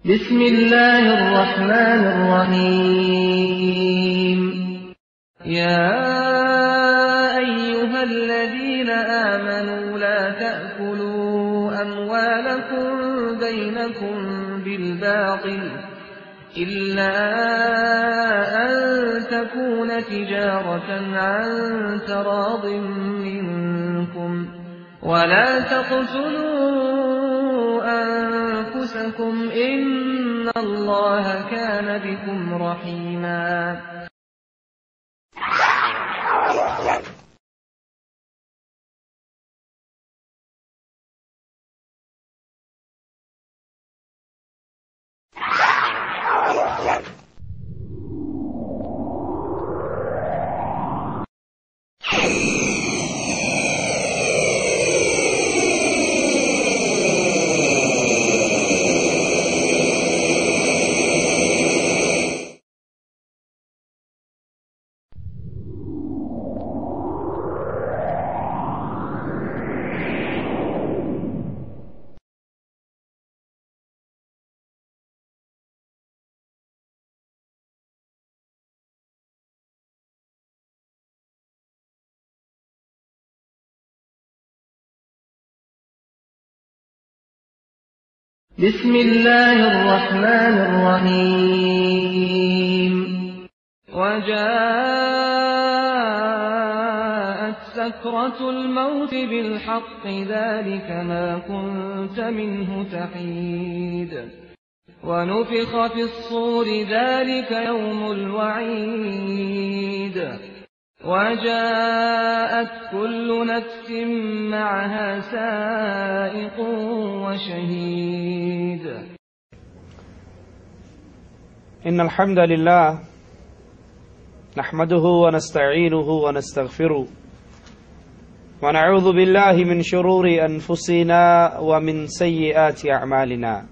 بسم الله الرحمن الرحيم يا أيها الذين آمنوا لا تأكلوا أموالكم بينكم بالباطل إلا أن تكون تجارة عن تراض منكم ولا تقتلوا أنفسكم إن الله كان بكم رحيما بسم الله الرحمن الرحيم وجاءت سكرة الموت بالحق ذلك ما كنت منه تحيد ونفخ في الصور ذلك يوم الوعيد وجاءت كل نفس معها سائق وشهيد إن الحمد لله نحمده ونستعينه ونستغفره ونعوذ بالله من شرور أنفسنا ومن سيئات أعمالنا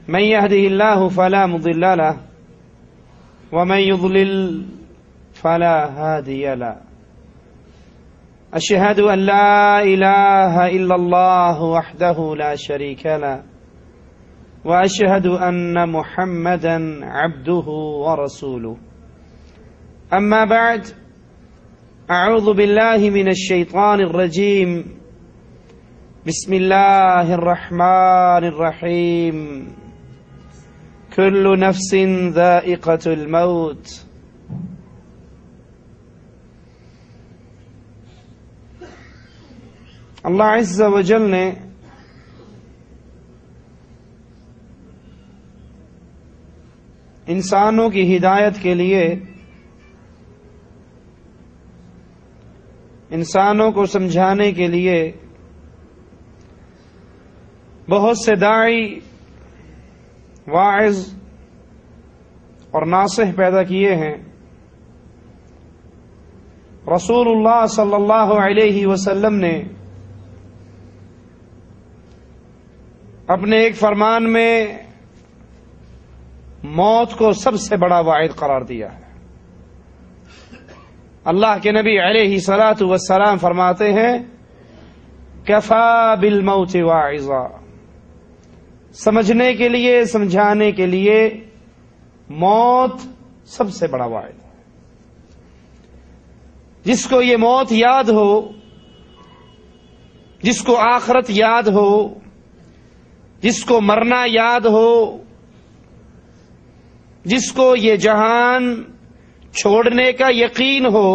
من يهده الله فلا مضل له ومن يضلل فلا هادي له أشهد أن لا إله إلا الله وحده لا شريك له وأشهد أن محمدا عبده ورسوله أما بعد أعوذ بالله من الشيطان الرجيم بسم الله الرحمن الرحيم كل نفس ذائقة الموت اللہ عز و جل نے انسانوں کی ہدایت کے لیے انسانوں کو سمجھانے کے لیے بہت سے داعی واعظ اور ناصح پیدا کیے ہیں۔ رسول اللہ صلی اللہ علیہ وسلم نے اپنے ایک فرمان میں موت کو سب سے بڑا واعظ قرار دیا ہے۔ اللہ کے نبی علیہ الصلاۃ والسلام فرماتے ہیں کفا بالموت واعظا، سمجھنے کے لیے سمجھانے کے لیے موت سب سے بڑا واعظ ہے۔ جس کو یہ موت یاد ہو، جس کو آخرت یاد ہو، جس کو مرنا یاد ہو، جس کو یہ جہان چھوڑنے کا یقین ہو،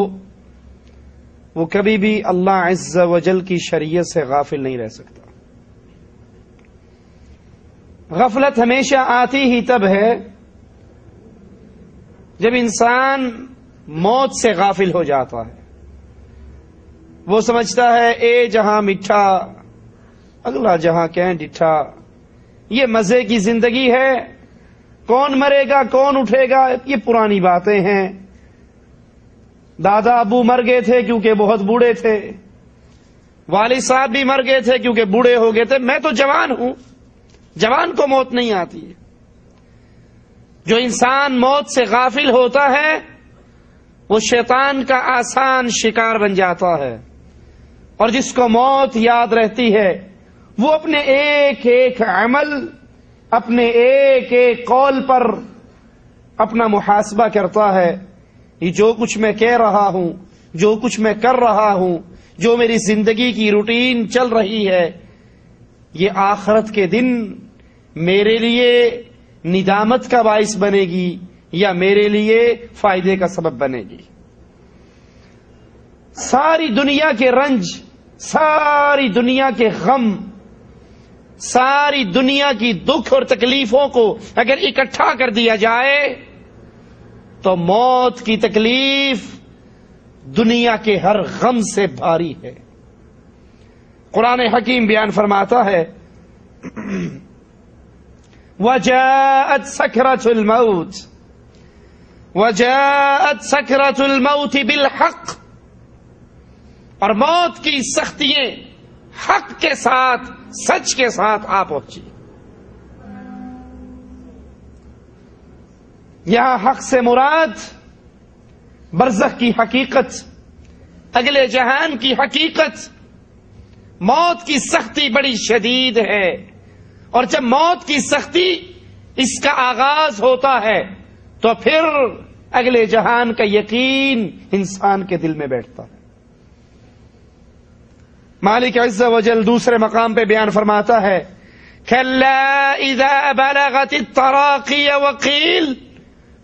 وہ کبھی بھی اللہ عز و جل کی شریعت سے غافل نہیں رہ سکتا۔ غفلت ہمیشہ آتی ہی تب ہے جب انسان موت سے غافل ہو جاتا ہے۔ وہ سمجھتا ہے اے جہاں میٹھا اگلا جہاں کہیں ڈٹھا، یہ مزے کی زندگی ہے، کون مرے گا کون اٹھے گا، یہ پرانی باتیں ہیں۔ دادا ابو مر گئے تھے کیونکہ بہت بوڑھے تھے، والد صاحب بھی مر گئے تھے کیونکہ بوڑھے ہو گئے تھے، میں تو جوان ہوں، جوان کو موت نہیں آتی ہے۔ جو انسان موت سے غافل ہوتا ہے وہ شیطان کا آسان شکار بن جاتا ہے، اور جس کو موت یاد رہتی ہے وہ اپنے ایک ایک عمل اپنے ایک ایک قول پر اپنا محاسبہ کرتا ہے. یہ جو کچھ میں کہہ رہا ہوں، جو کچھ میں کر رہا ہوں، جو میری زندگی کی روٹین چل رہی ہے، یہ آخرت کے دن میرے لیے ندامت کا باعث بنے گی یا میرے لیے فائدے کا سبب بنے گی. ساری دنیا کے رنج، ساری دنیا کے غم، ساری دنیا کی دکھ اور تکلیفوں کو اگر اکٹھا کر دیا جائے تو موت کی تکلیف دنیا کے ہر غم سے بھاری ہے. قرآن حکیم بیان فرماتا ہے وَجَاءَتْ سَكْرَةُ الْمَوْتِ وَجَاءَتْ سَكْرَةُ الْمَوْتِ بِالْحَقِّ، اور موت کی سختیاں حق کے ساتھ، سچ کے ساتھ آ پہنچی. یہاں حق سے مراد برزخ کی حقیقت، اگلے جہان کی حقیقت. موت کی سختی بڑی شدید ہے، اور جب موت کی سختی اس کا آغاز ہوتا ہے تو پھر اگلے جہان کا یقین انسان کے دل میں بیٹھتا ہے. مالک عز و جل دوسرے مقام پہ بیان فرماتا ہے كَلَّا إِذَا بَلَغَتِ التَّرَاقِيَ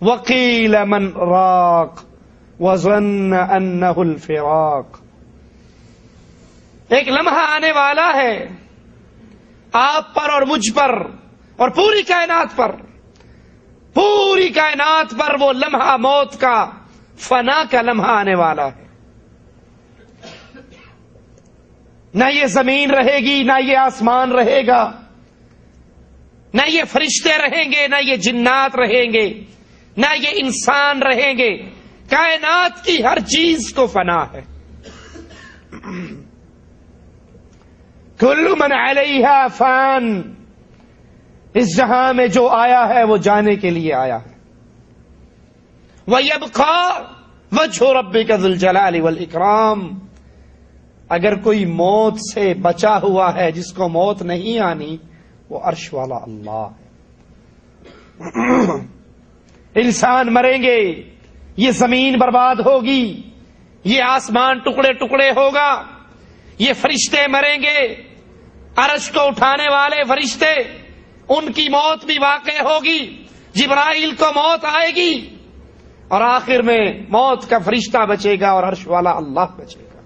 وَقِيلَ مَنْ رَاقٍ وَظَنَّ أَنَّهُ الْفِرَاقُ. ایک لمحہ آنے والا ہے آپ پر اور مجھ پر اور پوری کائنات پر، پوری کائنات پر وہ لمحہ موت کا، فنا کا لمحہ آنے والا ہے. نہ یہ زمین رہے گی، نہ یہ آسمان رہے گا، نہ یہ فرشتے رہیں گے، نہ یہ جنات رہیں گے، نہ یہ انسان رہیں گے. کائنات کی ہر چیز کو فنا ہے. کل من علیہا فان، اس جہاں میں جو آیا ہے وہ جانے کے لیے آیا ہے. وَيَبْقَى وَجْهُ رَبِّكَ ذُو الْجَلَالِ وَالْإِكْرَامِ. اگر کوئی موت سے بچا ہوا ہے، جس کو موت نہیں آنی، وہ عرش والا اللہ ہے. انسان مریں گے، یہ زمین برباد ہوگی، یہ آسمان ٹکڑے ٹکڑے ہوگا، یہ فرشتے مریں گے، عرش کو اٹھانے والے فرشتے، ان کی موت بھی واقع ہوگی. جبرائیل کو موت آئے گی اور آخر میں موت کا فرشتہ بچے گا اور عرش والا اللہ بچے گا.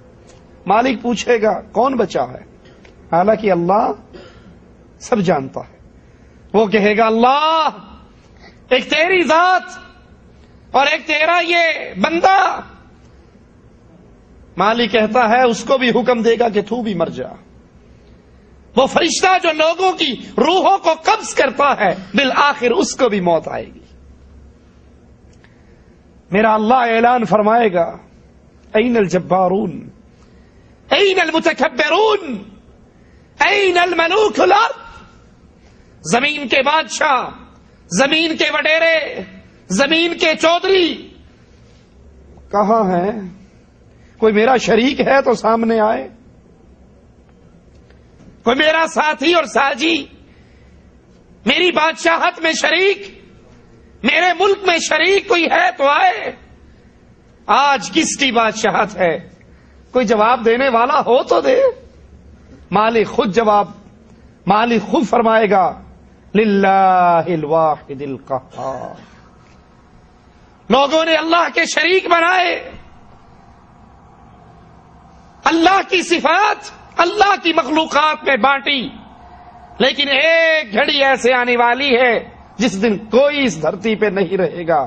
مالک پوچھے گا کون بچا ہے؟ حالانکہ اللہ سب جانتا ہے. وہ کہے گا اللہ، ایک تیری ذات اور ایک تیرا یہ بندہ. مالک کہتا ہے اس کو بھی حکم دے گا کہ تو بھی مر جا. وہ فرشتہ جو لوگوں کی روحوں کو قبض کرتا ہے، بالآخر اس کو بھی موت آئے گی. میرا اللہ اعلان فرمائے گا این الجبارون، این المتکبرون، این الملوک الارض. زمین کے بادشاہ، زمین کے وڈیرے، زمین کے چودھری کہاں ہیں؟ کوئی میرا شریک ہے تو سامنے آئے، کوئی میرا ساتھی اور ساجی، میری بادشاہت میں شریک، میرے ملک میں شریک کوئی ہے تو آئے. آج کس کی بادشاہت ہے؟ کوئی جواب دینے والا ہو تو دے. مالک خود فرمائے گا للہ الواحد القہار. لوگوں نے اللہ کے شریک بنائے، اللہ کی صفات اللہ کی مخلوقات میں بانٹی، لیکن ایک گھڑی ایسے آنے والی ہے جس دن کوئی اس دھرتی پہ نہیں رہے گا.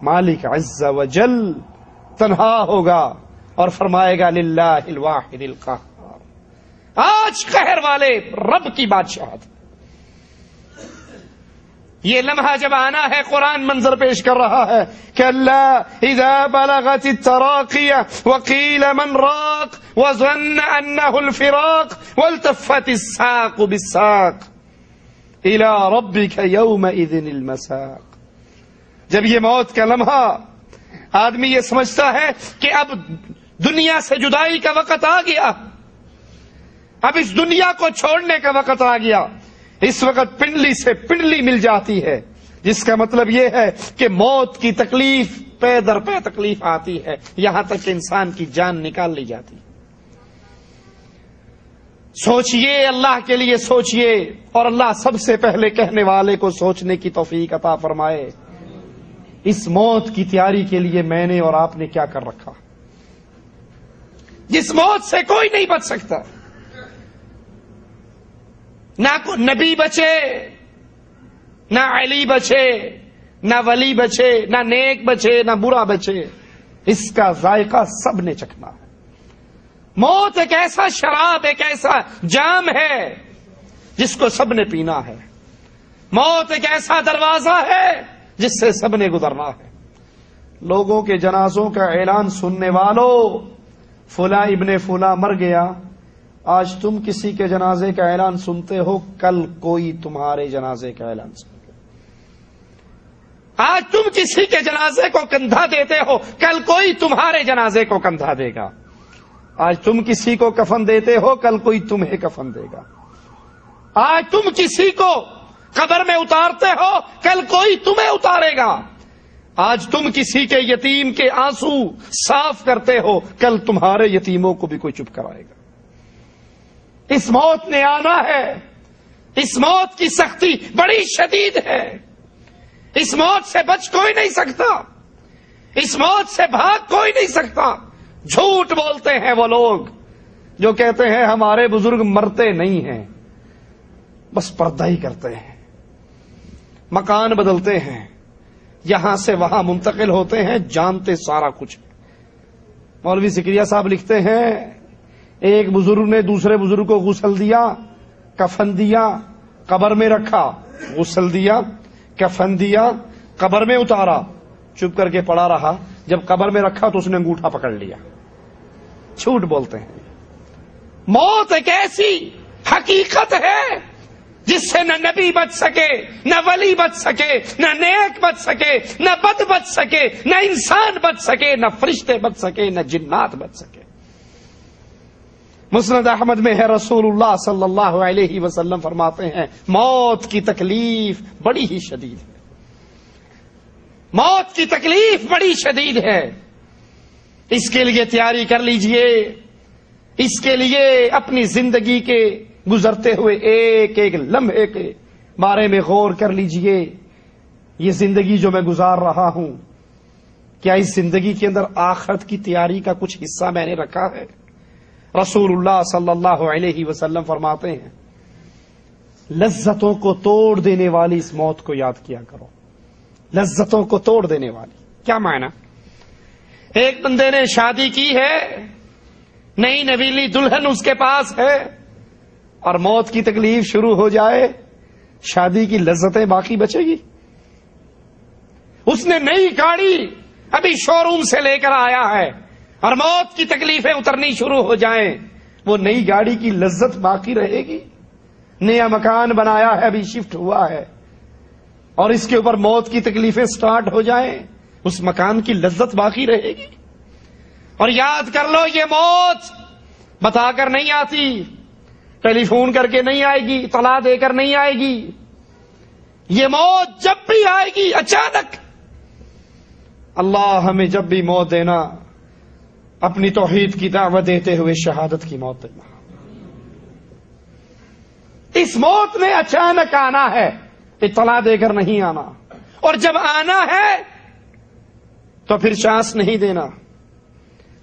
مالک عز و جل تنہا ہوگا اور فرمائے گا للہ الواحد القہار. آج قہر والے رب کی بادشاہت. یہ لمحہ جب آنا ہے، قرآن منظر پیش کر رہا ہے کہ اللہ اذا بلغت التراقی وقیل من راق وظن انه الفراق والتفت الساق بالساق الى ربك يومئذ المساق. جب یہ موت کا لمحہ آدمی یہ سمجھتا ہے کہ اب دنیا سے جدائی کا وقت آ گیا، اب اس دنیا کو چھوڑنے کا وقت آ گیا، اس وقت پنڈلی سے پنڈلی مل جاتی ہے، جس کا مطلب یہ ہے کہ موت کی تکلیف پے در پے تکلیف آتی ہے، یہاں تک کہ انسان کی جان نکال لی جاتی ہے۔ سوچئے، اللہ کے لیے سوچئے، اور اللہ سب سے پہلے کہنے والے کو سوچنے کی توفیق عطا فرمائے۔ اس موت کی تیاری کے لیے میں نے اور آپ نے کیا کر رکھا؟ جس موت سے کوئی نہیں بچ سکتا، نہ نبی بچے، نہ علی بچے، نہ ولی بچے، نہ نیک بچے، نہ برا بچے، اس کا ذائقہ سب نے چکھنا ہے۔ موت ایک ایسا شراب، ایک ایسا جام ہے جس کو سب نے پینا ہے۔ موت ایک ایسا دروازہ ہے جس سے سب نے گزرنا ہے۔ لوگوں کے جنازوں کا اعلان سننے والوں، فلاں ابن فلاں مر گیا، آج تم کسی کے جنازے کا اعلان سنتے ہو، کل کوئی تمہارے جنازے کا اعلان سنے گا۔ آج تم کسی کے جنازے کو کندھا دیتے ہو، کل کوئی تمہارے جنازے کو کندھا دے گا۔ آج تم کسی کو کفن دیتے ہو، کل کوئی تمہیں کفن دے گا۔ آج تم کسی کو قبر میں اتارتے ہو، کل کوئی تمہیں اتارے گا۔ آج تم کسی کے یتیم کے آنسو صاف کرتے ہو، کل تمہارے یتیموں کو بھی کوئی چپ کرائے گا۔ اس موت نے آنا ہے۔ اس موت کی سختی بڑی شدید ہے۔ اس موت سے بچ کوئی نہیں سکتا، اس موت سے بھاگ کوئی نہیں سکتا۔ جھوٹ بولتے ہیں وہ لوگ جو کہتے ہیں ہمارے بزرگ مرتے نہیں ہیں، بس پردہ ہی کرتے ہیں، مکان بدلتے ہیں، یہاں سے وہاں منتقل ہوتے ہیں، جانتے سارا کچھ۔ مولوی زکریا صاحب لکھتے ہیں ایک بزرگ نے دوسرے بزرگ کو غسل دیا، کفن دیا، قبر میں رکھا، غسل دیا، کفن دیا، قبر میں اتارا، چپ کر کے پڑا رہا، جب قبر میں رکھا تو اس نے انگوٹھا پکڑ لیا۔ جھوٹ بولتے ہیں۔ موت ایک ایسی حقیقت ہے جس سے نہ نبی بچ سکے، نہ ولی بچ سکے، نہ نیک بچ سکے، نہ بد بچ سکے، نہ انسان بچ سکے، نہ فرشتے بچ سکے، نہ جنات بچ سکے۔ مسند احمد میں ہے، رسول اللہ صلی اللہ علیہ وسلم فرماتے ہیں موت کی تکلیف بڑی ہی شدید ہے۔ موت کی تکلیف بڑی شدید ہے۔ اس کے لیے تیاری کر لیجئے، اس کے لیے اپنی زندگی کے گزرتے ہوئے ایک ایک لمحے کے بارے میں غور کر لیجئے۔ یہ زندگی جو میں گزار رہا ہوں، کیا اس زندگی کے اندر آخرت کی تیاری کا کچھ حصہ میں نے رکھا ہے؟ رسول اللہ صلی اللہ علیہ وسلم فرماتے ہیں لذتوں کو توڑ دینے والی اس موت کو یاد کیا کرو۔ لذتوں کو توڑ دینے والی کیا معنی؟ ایک بندے نے شادی کی ہے، نئی نویلی دلہن اس کے پاس ہے، اور موت کی تکلیف شروع ہو جائے، شادی کی لذتیں باقی بچے گی؟ اس نے نئی گاڑی ابھی شو روم سے لے کر آیا ہے اور موت کی تکلیفیں اترنی شروع ہو جائیں، وہ نئی گاڑی کی لذت باقی رہے گی؟ نیا مکان بنایا ہے، ابھی شفٹ ہوا ہے، اور اس کے اوپر موت کی تکلیفیں سٹارٹ ہو جائیں، اس مکان کی لذت باقی رہے گی؟ اور یاد کر لو، یہ موت بتا کر نہیں آتی، ٹیلی فون کر کے نہیں آئے گی، اطلاع دے کر نہیں آئے گی۔ یہ موت جب بھی آئے گی اچانک۔ اللہ ہمیں جب بھی موت دینا، اپنی توحید کی دعوت دیتے ہوئے شہادت کی موت دینا۔ اس موت نے اچانک آنا ہے، اطلاع دے کر نہیں آنا، اور جب آنا ہے تو پھر چانس نہیں دینا،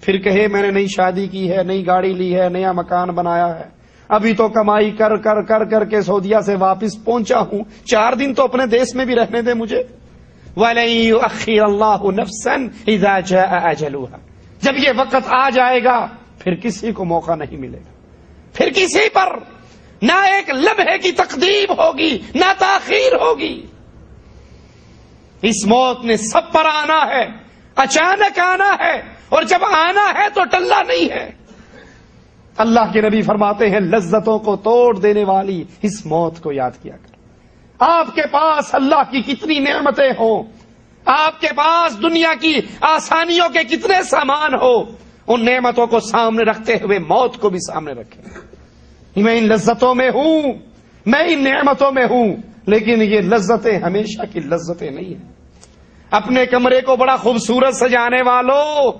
پھر کہے میں نے نئی شادی کی ہے، نئی گاڑی لی ہے، نیا مکان بنایا ہے، ابھی تو کمائی کر کر کر کر کے سعودیہ سے واپس پہنچا ہوں، 4 دن تو اپنے دیش میں بھی رہنے دے مجھے۔ وَلَن يُؤَخِّرَ اللَّهُ نَفْسًا إِذَا جَاءَ أَجَلُهَا، جب یہ وقت آ جائے گا پھر کسی کو موقع نہیں ملے گا، پھر کسی پر نہ ایک لمحے کی تقدیم ہوگی، نہ تاخیر ہوگی۔ اس موت نے سب پر آنا ہے، اچانک آنا ہے، اور جب آنا ہے تو ٹلنا نہیں ہے۔ اللہ کے نبی فرماتے ہیں لذتوں کو توڑ دینے والی اس موت کو یاد کیا کر۔ آپ کے پاس اللہ کی کتنی نعمتیں ہوں، آپ کے پاس دنیا کی آسانیوں کے کتنے سامان ہو، ان نعمتوں کو سامنے رکھتے ہوئے موت کو بھی سامنے رکھیں۔ میں ان لذتوں میں ہوں، میں ان نعمتوں میں ہوں، لیکن یہ لذتیں ہمیشہ کی لذتیں نہیں ہیں۔ اپنے کمرے کو بڑا خوبصورت سجانے والوں،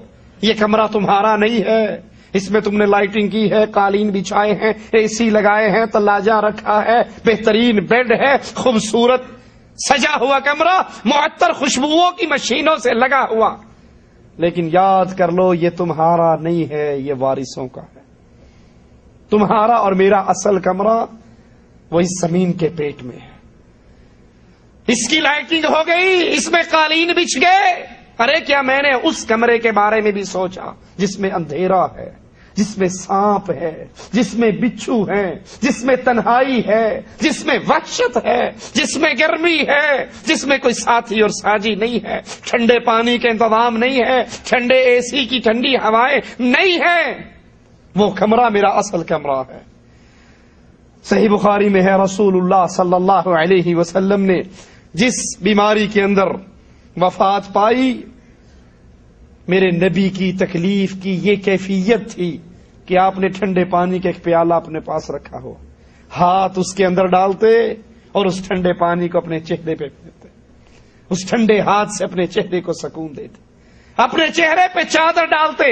یہ کمرہ تمہارا نہیں ہے، اس میں تم نے لائٹنگ کی ہے، قالین بچھائے ہیں، اے سی لگائے ہیں، تلاجہ رکھا ہے، بہترین بیڈ ہے، خوبصورت سجا ہوا کمرہ، معطر خوشبوؤں کی مشینوں سے لگا ہوا، لیکن یاد کر لو یہ تمہارا نہیں ہے، یہ وارثوں کا ہے۔ تمہارا اور میرا اصل کمرہ وہ اس زمین کے پیٹ میں ہے۔ اس کی لائٹنگ ہو گئی، اس میں قالین بچھ گئے، ارے کیا میں نے اس کمرے کے بارے میں بھی سوچا جس میں اندھیرا ہے، جس میں سانپ ہے، جس میں بچھو ہے، جس میں تنہائی ہے، جس میں وحشت ہے، جس میں گرمی ہے، جس میں کوئی ساتھی اور ساجی نہیں ہے، ٹھنڈے پانی کا انتظام نہیں ہے، ٹھنڈے اے سی کی ٹھنڈی ہوائیں نہیں ہے، وہ کمرہ میرا اصل کمرہ ہے۔ صحیح بخاری میں ہے، رسول اللہ صلی اللہ علیہ وسلم نے جس بیماری کے اندر وفات پائی، میرے نبی کی تکلیف کی یہ کیفیت تھی کہ آپ نے ٹھنڈے پانی کا ایک پیالہ اپنے پاس رکھا ہو، ہاتھ اس کے اندر ڈالتے اور اس ٹھنڈے پانی کو اپنے چہرے پہ پھیرتے، اس ٹھنڈے ہاتھ سے اپنے چہرے کو سکون دیتے، اپنے چہرے پہ چادر ڈالتے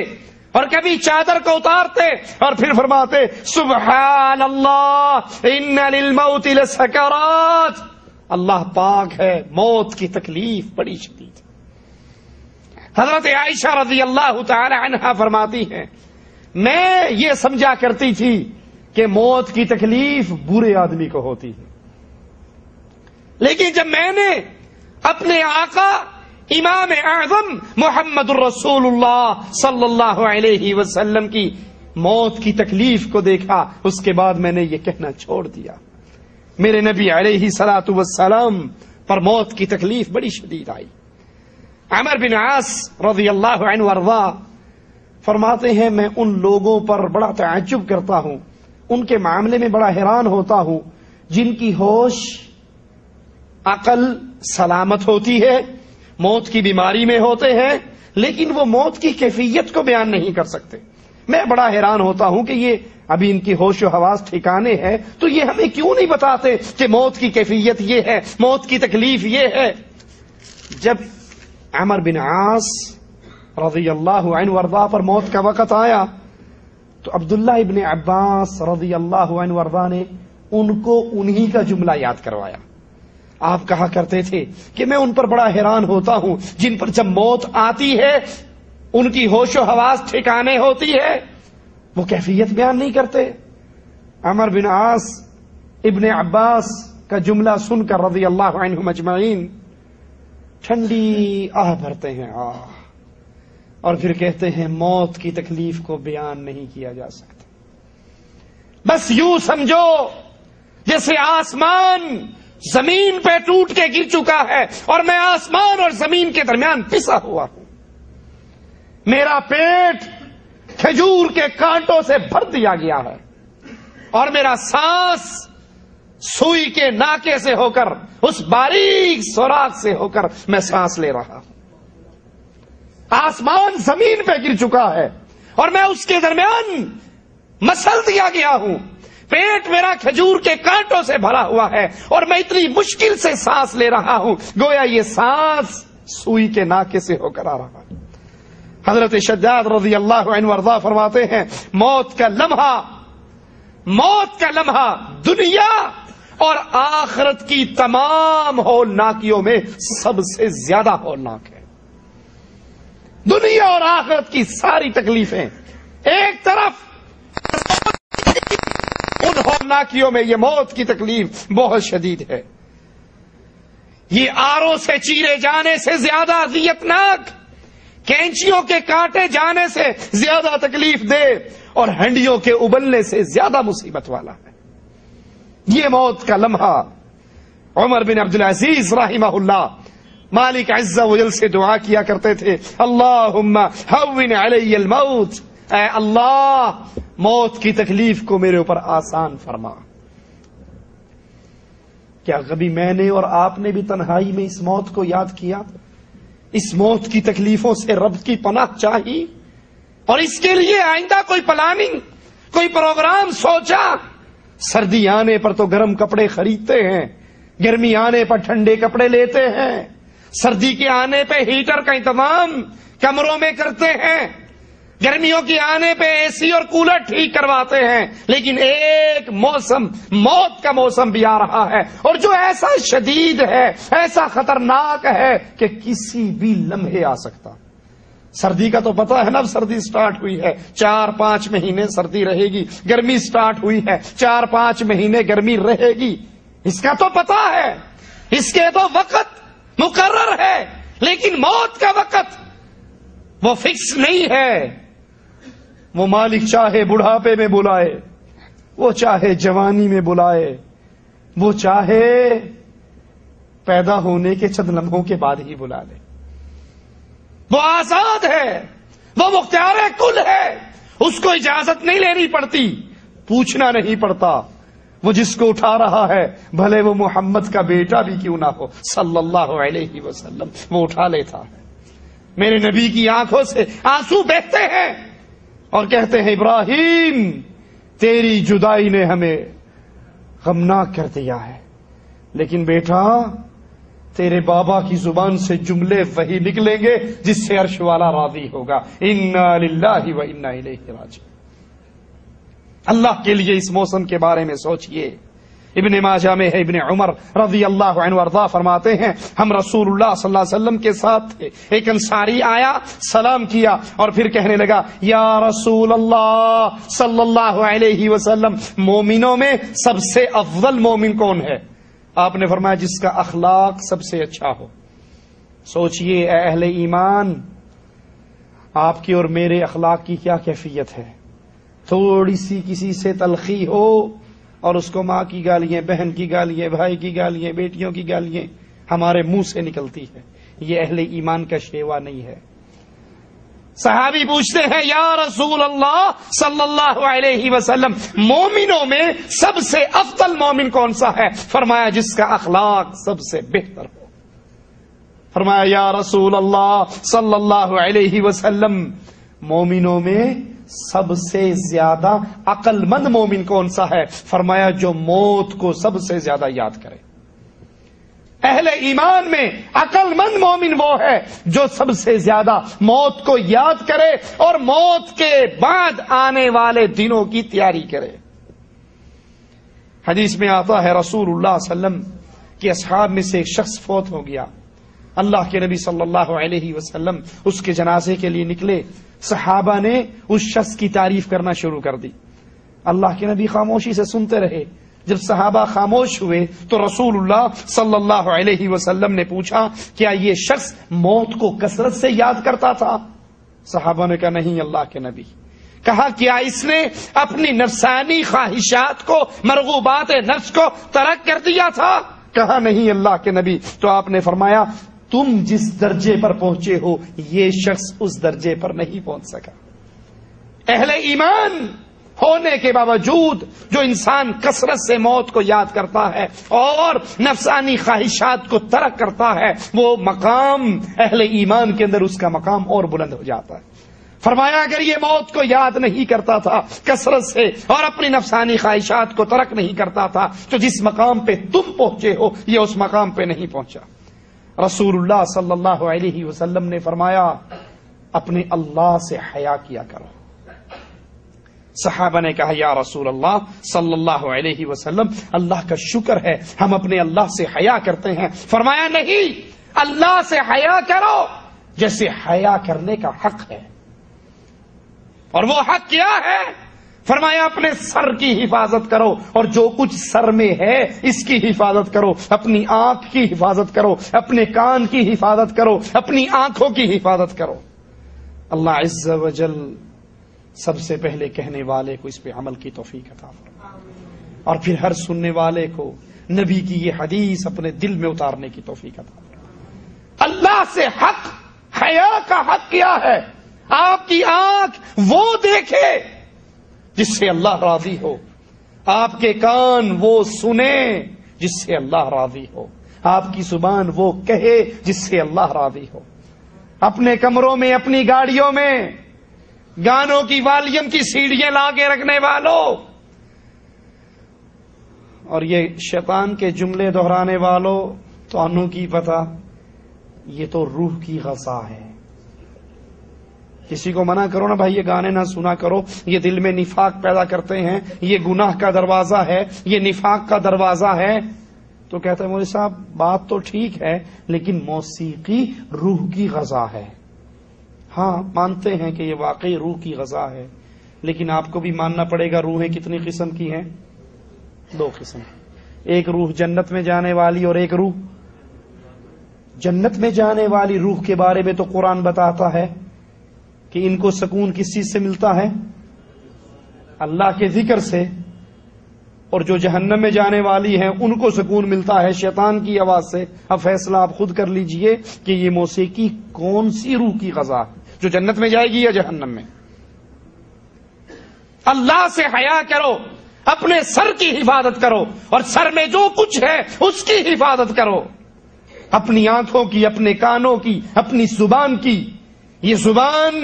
اور کبھی چادر کو اتارتے اور پھر فرماتے سبحان اللہ ان للموت لسکرات، اللہ پاک ہے، موت کی تکلیف بڑی شدید ہے۔ حضرت عائشہ رضی اللہ تعالی عنہا فرماتی ہیں، میں یہ سمجھا کرتی تھی کہ موت کی تکلیف برے آدمی کو ہوتی ہے، لیکن جب میں نے اپنے آقا امام اعظم محمد الرسول اللہ صلی اللہ علیہ وسلم کی موت کی تکلیف کو دیکھا، اس کے بعد میں نے یہ کہنا چھوڑ دیا، میرے نبی علیہ الصلوۃ والسلام پر موت کی تکلیف بڑی شدید آئی۔ عمر بن عاص رضی اللہ عنہ وارضا فرماتے ہیں، میں ان لوگوں پر بڑا تعجب کرتا ہوں، ان کے معاملے میں بڑا حیران ہوتا ہوں جن کی ہوش عقل سلامت ہوتی ہے، موت کی بیماری میں ہوتے ہیں، لیکن وہ موت کی کیفیت کو بیان نہیں کر سکتے۔ میں بڑا حیران ہوتا ہوں کہ یہ ابھی ان کی ہوش و حواس ٹھکانے ہے تو یہ ہمیں کیوں نہیں بتاتے کہ موت کی کیفیت یہ ہے، موت کی تکلیف یہ ہے۔ جب عمر بن عاص رضی اللہ عنہ وارضا پر موت کا وقت آیا تو عبداللہ ابن عباس رضی اللہ عنہ وارضا نے ان کو انہی کا جملہ یاد کروایا۔ آپ کہا کرتے تھے کہ میں ان پر بڑا حیران ہوتا ہوں جن پر جب موت آتی ہے ان کی ہوش و حواس ٹھکانے ہوتی ہے، وہ کیفیت بیان نہیں کرتے۔ عمر بن عاص ابن عباس کا جملہ سن کر رضی اللہ عنہم اجمعین ٹھنڈی آہ بھرتے ہیں، آہ، اور پھر کہتے ہیں موت کی تکلیف کو بیان نہیں کیا جا سکتا۔ بس یوں سمجھو جیسے آسمان زمین پہ ٹوٹ کے گر چکا ہے اور میں آسمان اور زمین کے درمیان پسا ہوا ہوں، میرا پیٹ کھجور کے کانٹوں سے بھر دیا گیا ہے اور میرا سانس سوئی کے ناکے سے ہو کر، اس باریک سوراخ سے ہو کر میں سانس لے رہا ہوں۔ آسمان زمین پہ گر چکا ہے اور میں اس کے درمیان مسل دیا گیا ہوں، پیٹ میرا کھجور کے کانٹوں سے بھرا ہوا ہے اور میں اتنی مشکل سے سانس لے رہا ہوں گویا یہ سانس سوئی کے ناکے سے ہو کر آ رہا ہے۔ حضرت شداد رضی اللہ عنہ وارضا فرماتے ہیں، موت کا لمحہ دنیا اور آخرت کی تمام ہولناکیوں میں سب سے زیادہ ہولناک ہے۔ دنیا اور آخرت کی ساری تکلیفیں ایک طرف، ان ہولناکیوں میں یہ موت کی تکلیف بہت شدید ہے۔ یہ آروں سے چیرے جانے سے زیادہ اذیتناک، کینچیوں کے کاٹے جانے سے زیادہ تکلیف دے اور ہنڈیوں کے ابلنے سے زیادہ مصیبت والا ہے یہ موت کا لمحہ۔ عمر بن عبدالعزیز رحمہ اللہ مالک عز و جل سے دعا کیا کرتے تھے، اللہم ہون علی الموت، اے اللہ موت کی تکلیف کو میرے اوپر آسان فرما۔ کیا کبھی میں نے اور آپ نے بھی تنہائی میں اس موت کو یاد کیا، اس موت کی تکلیفوں سے رب کی پناہ چاہی اور اس کے لیے آئندہ کوئی پلاننگ، کوئی پروگرام سوچا؟ سردی آنے پر تو گرم کپڑے خریدتے ہیں، گرمی آنے پر ٹھنڈے کپڑے لیتے ہیں، سردی کے آنے پہ ہیٹر کا انتظام کمروں میں کرتے ہیں، گرمیوں کے آنے پہ اے سی اور کولر ٹھیک کرواتے ہیں، لیکن ایک موسم موت کا موسم بھی آ رہا ہے، اور جو ایسا شدید ہے، ایسا خطرناک ہے کہ کسی بھی لمحے آ سکتا۔ سردی کا تو پتا ہے نا، سردی سٹارٹ ہوئی ہے، 4-5 مہینے سردی رہے گی، گرمی سٹارٹ ہوئی ہے، 4-5 مہینے گرمی رہے گی، اس کا تو پتا ہے، اس کے تو وقت مقرر ہے، لیکن موت کا وقت وہ فکس نہیں ہے۔ وہ مالک چاہے بڑھاپے میں بلائے، وہ چاہے جوانی میں بلائے، وہ چاہے پیدا ہونے کے چند لمحوں کے بعد ہی بلا لے۔ وہ آزاد ہے، وہ مختار کل ہے، اس کو اجازت نہیں لینی پڑتی، پوچھنا نہیں پڑتا۔ وہ جس کو اٹھا رہا ہے بھلے وہ محمد کا بیٹا بھی کیوں نہ ہو صلی اللہ علیہ وسلم، وہ اٹھا لیتا ہے۔ میرے نبی کی آنکھوں سے آنسو بہتے ہیں اور کہتے ہیں ابراہیم تیری جدائی نے ہمیں غمناک کر دیا ہے، لیکن بیٹا تیرے بابا کی زبان سے جملے وہی نکلیں گے جس سے عرش والا راضی ہوگا، انا للہ و انا الیہ راجعون۔ اللہ کے لیے اس موسم کے بارے میں سوچئے۔ ابن ماجہ میں ہے، ابن عمر رضی اللہ عنہ وارضا فرماتے ہیں ہم رسول اللہ صلی اللہ علیہ وسلم کے ساتھ تھے، ایک انصاری آیا، سلام کیا اور پھر کہنے لگا یا رسول اللہ صلی اللہ علیہ وسلم، مومنوں میں سب سے افضل مومن کون ہے؟ آپ نے فرمایا جس کا اخلاق سب سے اچھا ہو۔ سوچئے اے اہل ایمان، آپ کی اور میرے اخلاق کی کیا کیفیت ہے؟ تھوڑی سی کسی سے تلخی ہو اور اس کو ماں کی گالیاں، بہن کی گالیاں، بھائی کی گالیاں، بیٹیوں کی گالیاں ہمارے منہ سے نکلتی ہے، یہ اہل ایمان کا شیوا نہیں ہے۔ صحابی پوچھتے ہیں یا رسول اللہ صلی اللہ علیہ وسلم، مومنوں میں سب سے افضل مومن کون سا ہے؟ فرمایا جس کا اخلاق سب سے بہتر ہو۔ فرمایا یا رسول اللہ صلی اللہ علیہ وسلم، مومنوں میں سب سے زیادہ عقل مند مومن کون سا ہے؟ فرمایا جو موت کو سب سے زیادہ یاد کرے۔ اہل ایمان میں عقل مند مومن وہ ہے جو سب سے زیادہ موت کو یاد کرے اور موت کے بعد آنے والے دنوں کی تیاری کرے۔ حدیث میں آتا ہے رسول اللہ صلی اللہ علیہ وسلم کے اصحاب میں سے ایک شخص فوت ہو گیا، اللہ کے نبی صلی اللہ علیہ وسلم اس کے جنازے کے لیے نکلے، صحابہ نے اس شخص کی تعریف کرنا شروع کر دی، اللہ کے نبی خاموشی سے سنتے رہے۔ جب صحابہ خاموش ہوئے تو رسول اللہ صلی اللہ علیہ وسلم نے پوچھا کیا یہ شخص موت کو کثرت سے یاد کرتا تھا؟ صحابہ نے کہا نہیں اللہ کے نبی۔ کہا کیا اس نے اپنی نفسانی خواہشات کو، مرغوبات نفس کو ترک کر دیا تھا؟ کہا نہیں اللہ کے نبی۔ تو آپ نے فرمایا تم جس درجے پر پہنچے ہو یہ شخص اس درجے پر نہیں پہنچ سکا۔ اہل ایمان ہونے کے باوجود جو انسان کثرت سے موت کو یاد کرتا ہے اور نفسانی خواہشات کو ترک کرتا ہے، وہ مقام اہل ایمان کے اندر اس کا مقام اور بلند ہو جاتا ہے۔ فرمایا اگر یہ موت کو یاد نہیں کرتا تھا کثرت سے اور اپنی نفسانی خواہشات کو ترک نہیں کرتا تھا تو جس مقام پہ تم پہنچے ہو یہ اس مقام پہ نہیں پہنچا۔ رسول اللہ صلی اللہ علیہ وسلم نے فرمایا اپنے اللہ سے حیا کیا کرو۔ صحابہ نے کہا یا رسول اللہ صلی اللہ علیہ وسلم، اللہ کا شکر ہے ہم اپنے اللہ سے حیا کرتے ہیں۔ فرمایا نہیں، اللہ سے حیا کرو جیسے حیا کرنے کا حق ہے۔ اور وہ حق کیا ہے؟ فرمایا اپنے سر کی حفاظت کرو اور جو کچھ سر میں ہے اس کی حفاظت کرو، اپنی آنکھ کی حفاظت کرو، اپنے کان کی حفاظت کرو، اپنی آنکھوں کی حفاظت کرو۔ اللہ عز و جل سب سے پہلے کہنے والے کو اس پہ عمل کی توفیق عطا فرمائے اور پھر ہر سننے والے کو نبی کی یہ حدیث اپنے دل میں اتارنے کی توفیق عطا فرمائے۔ اللہ سے حق، حیا کا حق کیا ہے؟ آپ کی آنکھ وہ دیکھے جس سے اللہ راضی ہو، آپ کے کان وہ سنے جس سے اللہ راضی ہو، آپ کی زبان وہ کہے جس سے اللہ راضی ہو۔ اپنے کمروں میں، اپنی گاڑیوں میں گانوں کی والیوم کی سیڑھیاں لا کے رکھنے والوں، اور یہ شیطان کے جملے دہرانے والوں تو انو کی پتہ، یہ تو روح کی غذا ہے. کسی کو منع کرو نا بھائی یہ گانے نہ سنا کرو، یہ دل میں نفاق پیدا کرتے ہیں، یہ گناہ کا دروازہ ہے، یہ نفاق کا دروازہ ہے، تو کہتے ہیں مولوی صاحب بات تو ٹھیک ہے لیکن موسیقی روح کی غذا ہے. ہاں مانتے ہیں کہ یہ واقعی روح کی غذا ہے، لیکن آپ کو بھی ماننا پڑے گا روحیں کتنی قسم کی ہیں؟ 2 قسم. ایک روح جنت میں جانے والی اور ایک روح جنت میں جانے والی روح کے بارے میں تو قرآن بتاتا ہے کہ ان کو سکون کس چیز سے ملتا ہے؟ اللہ کے ذکر سے. اور جو جہنم میں جانے والی ہیں ان کو سکون ملتا ہے شیطان کی آواز سے. اب فیصلہ آپ خود کر لیجئے کہ یہ موسیقی کون سی روح کی غذا ہے، جو جنت میں جائے گی یا جہنم میں؟ اللہ سے حیا کرو، اپنے سر کی حفاظت کرو، اور سر میں جو کچھ ہے اس کی حفاظت کرو، اپنی آنکھوں کی، اپنے کانوں کی، اپنی زبان کی. یہ زبان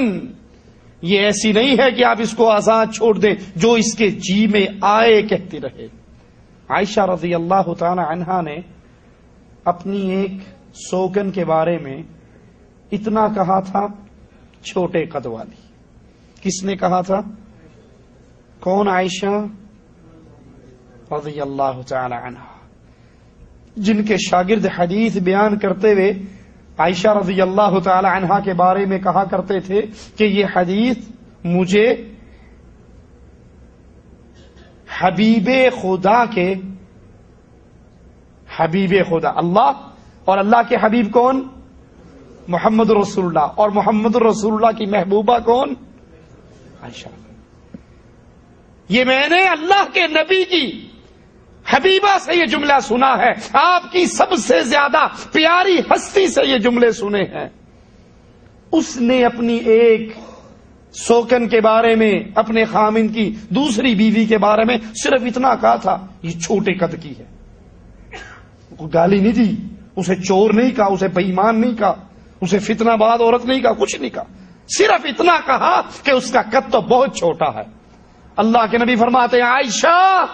یہ ایسی نہیں ہے کہ آپ اس کو آزاد چھوڑ دیں، جو اس کے جی میں آئے کہتی رہے. عائشہ رضی اللہ تعالی عنہا نے اپنی ایک سوگن کے بارے میں اتنا کہا تھا، چھوٹے قد والی. کس نے کہا تھا؟ کون؟ عائشہ رضی اللہ تعالی عنہا، جن کے شاگرد حدیث بیان کرتے ہوئے عائشہ رضی اللہ تعالی عنہا کے بارے میں کہا کرتے تھے کہ یہ حدیث مجھے حبیب خدا کے، حبیب خدا اللہ، اور اللہ کے حبیب کون؟ محمد رسول اللہ، اور محمد رسول اللہ کی محبوبہ کون؟ عائشہ. یہ میں نے اللہ کے نبی کی حبیبہ سے یہ جملہ سنا ہے، آپ کی سب سے زیادہ پیاری ہستی سے یہ جملے سنے ہیں. اس نے اپنی ایک سوکن کے بارے میں، اپنے خامن کی دوسری بیوی کے بارے میں صرف اتنا کہا تھا یہ چھوٹے قد کی ہے. گالی نہیں دی، اسے چور نہیں کہا، اسے بے ایمان نہیں کہا، اسے فتنہ باز عورت نہیں کہا، کچھ نہیں کہا، صرف اتنا کہا کہ اس کا قد تو بہت چھوٹا ہے. اللہ کے نبی فرماتے ہیں عائشہ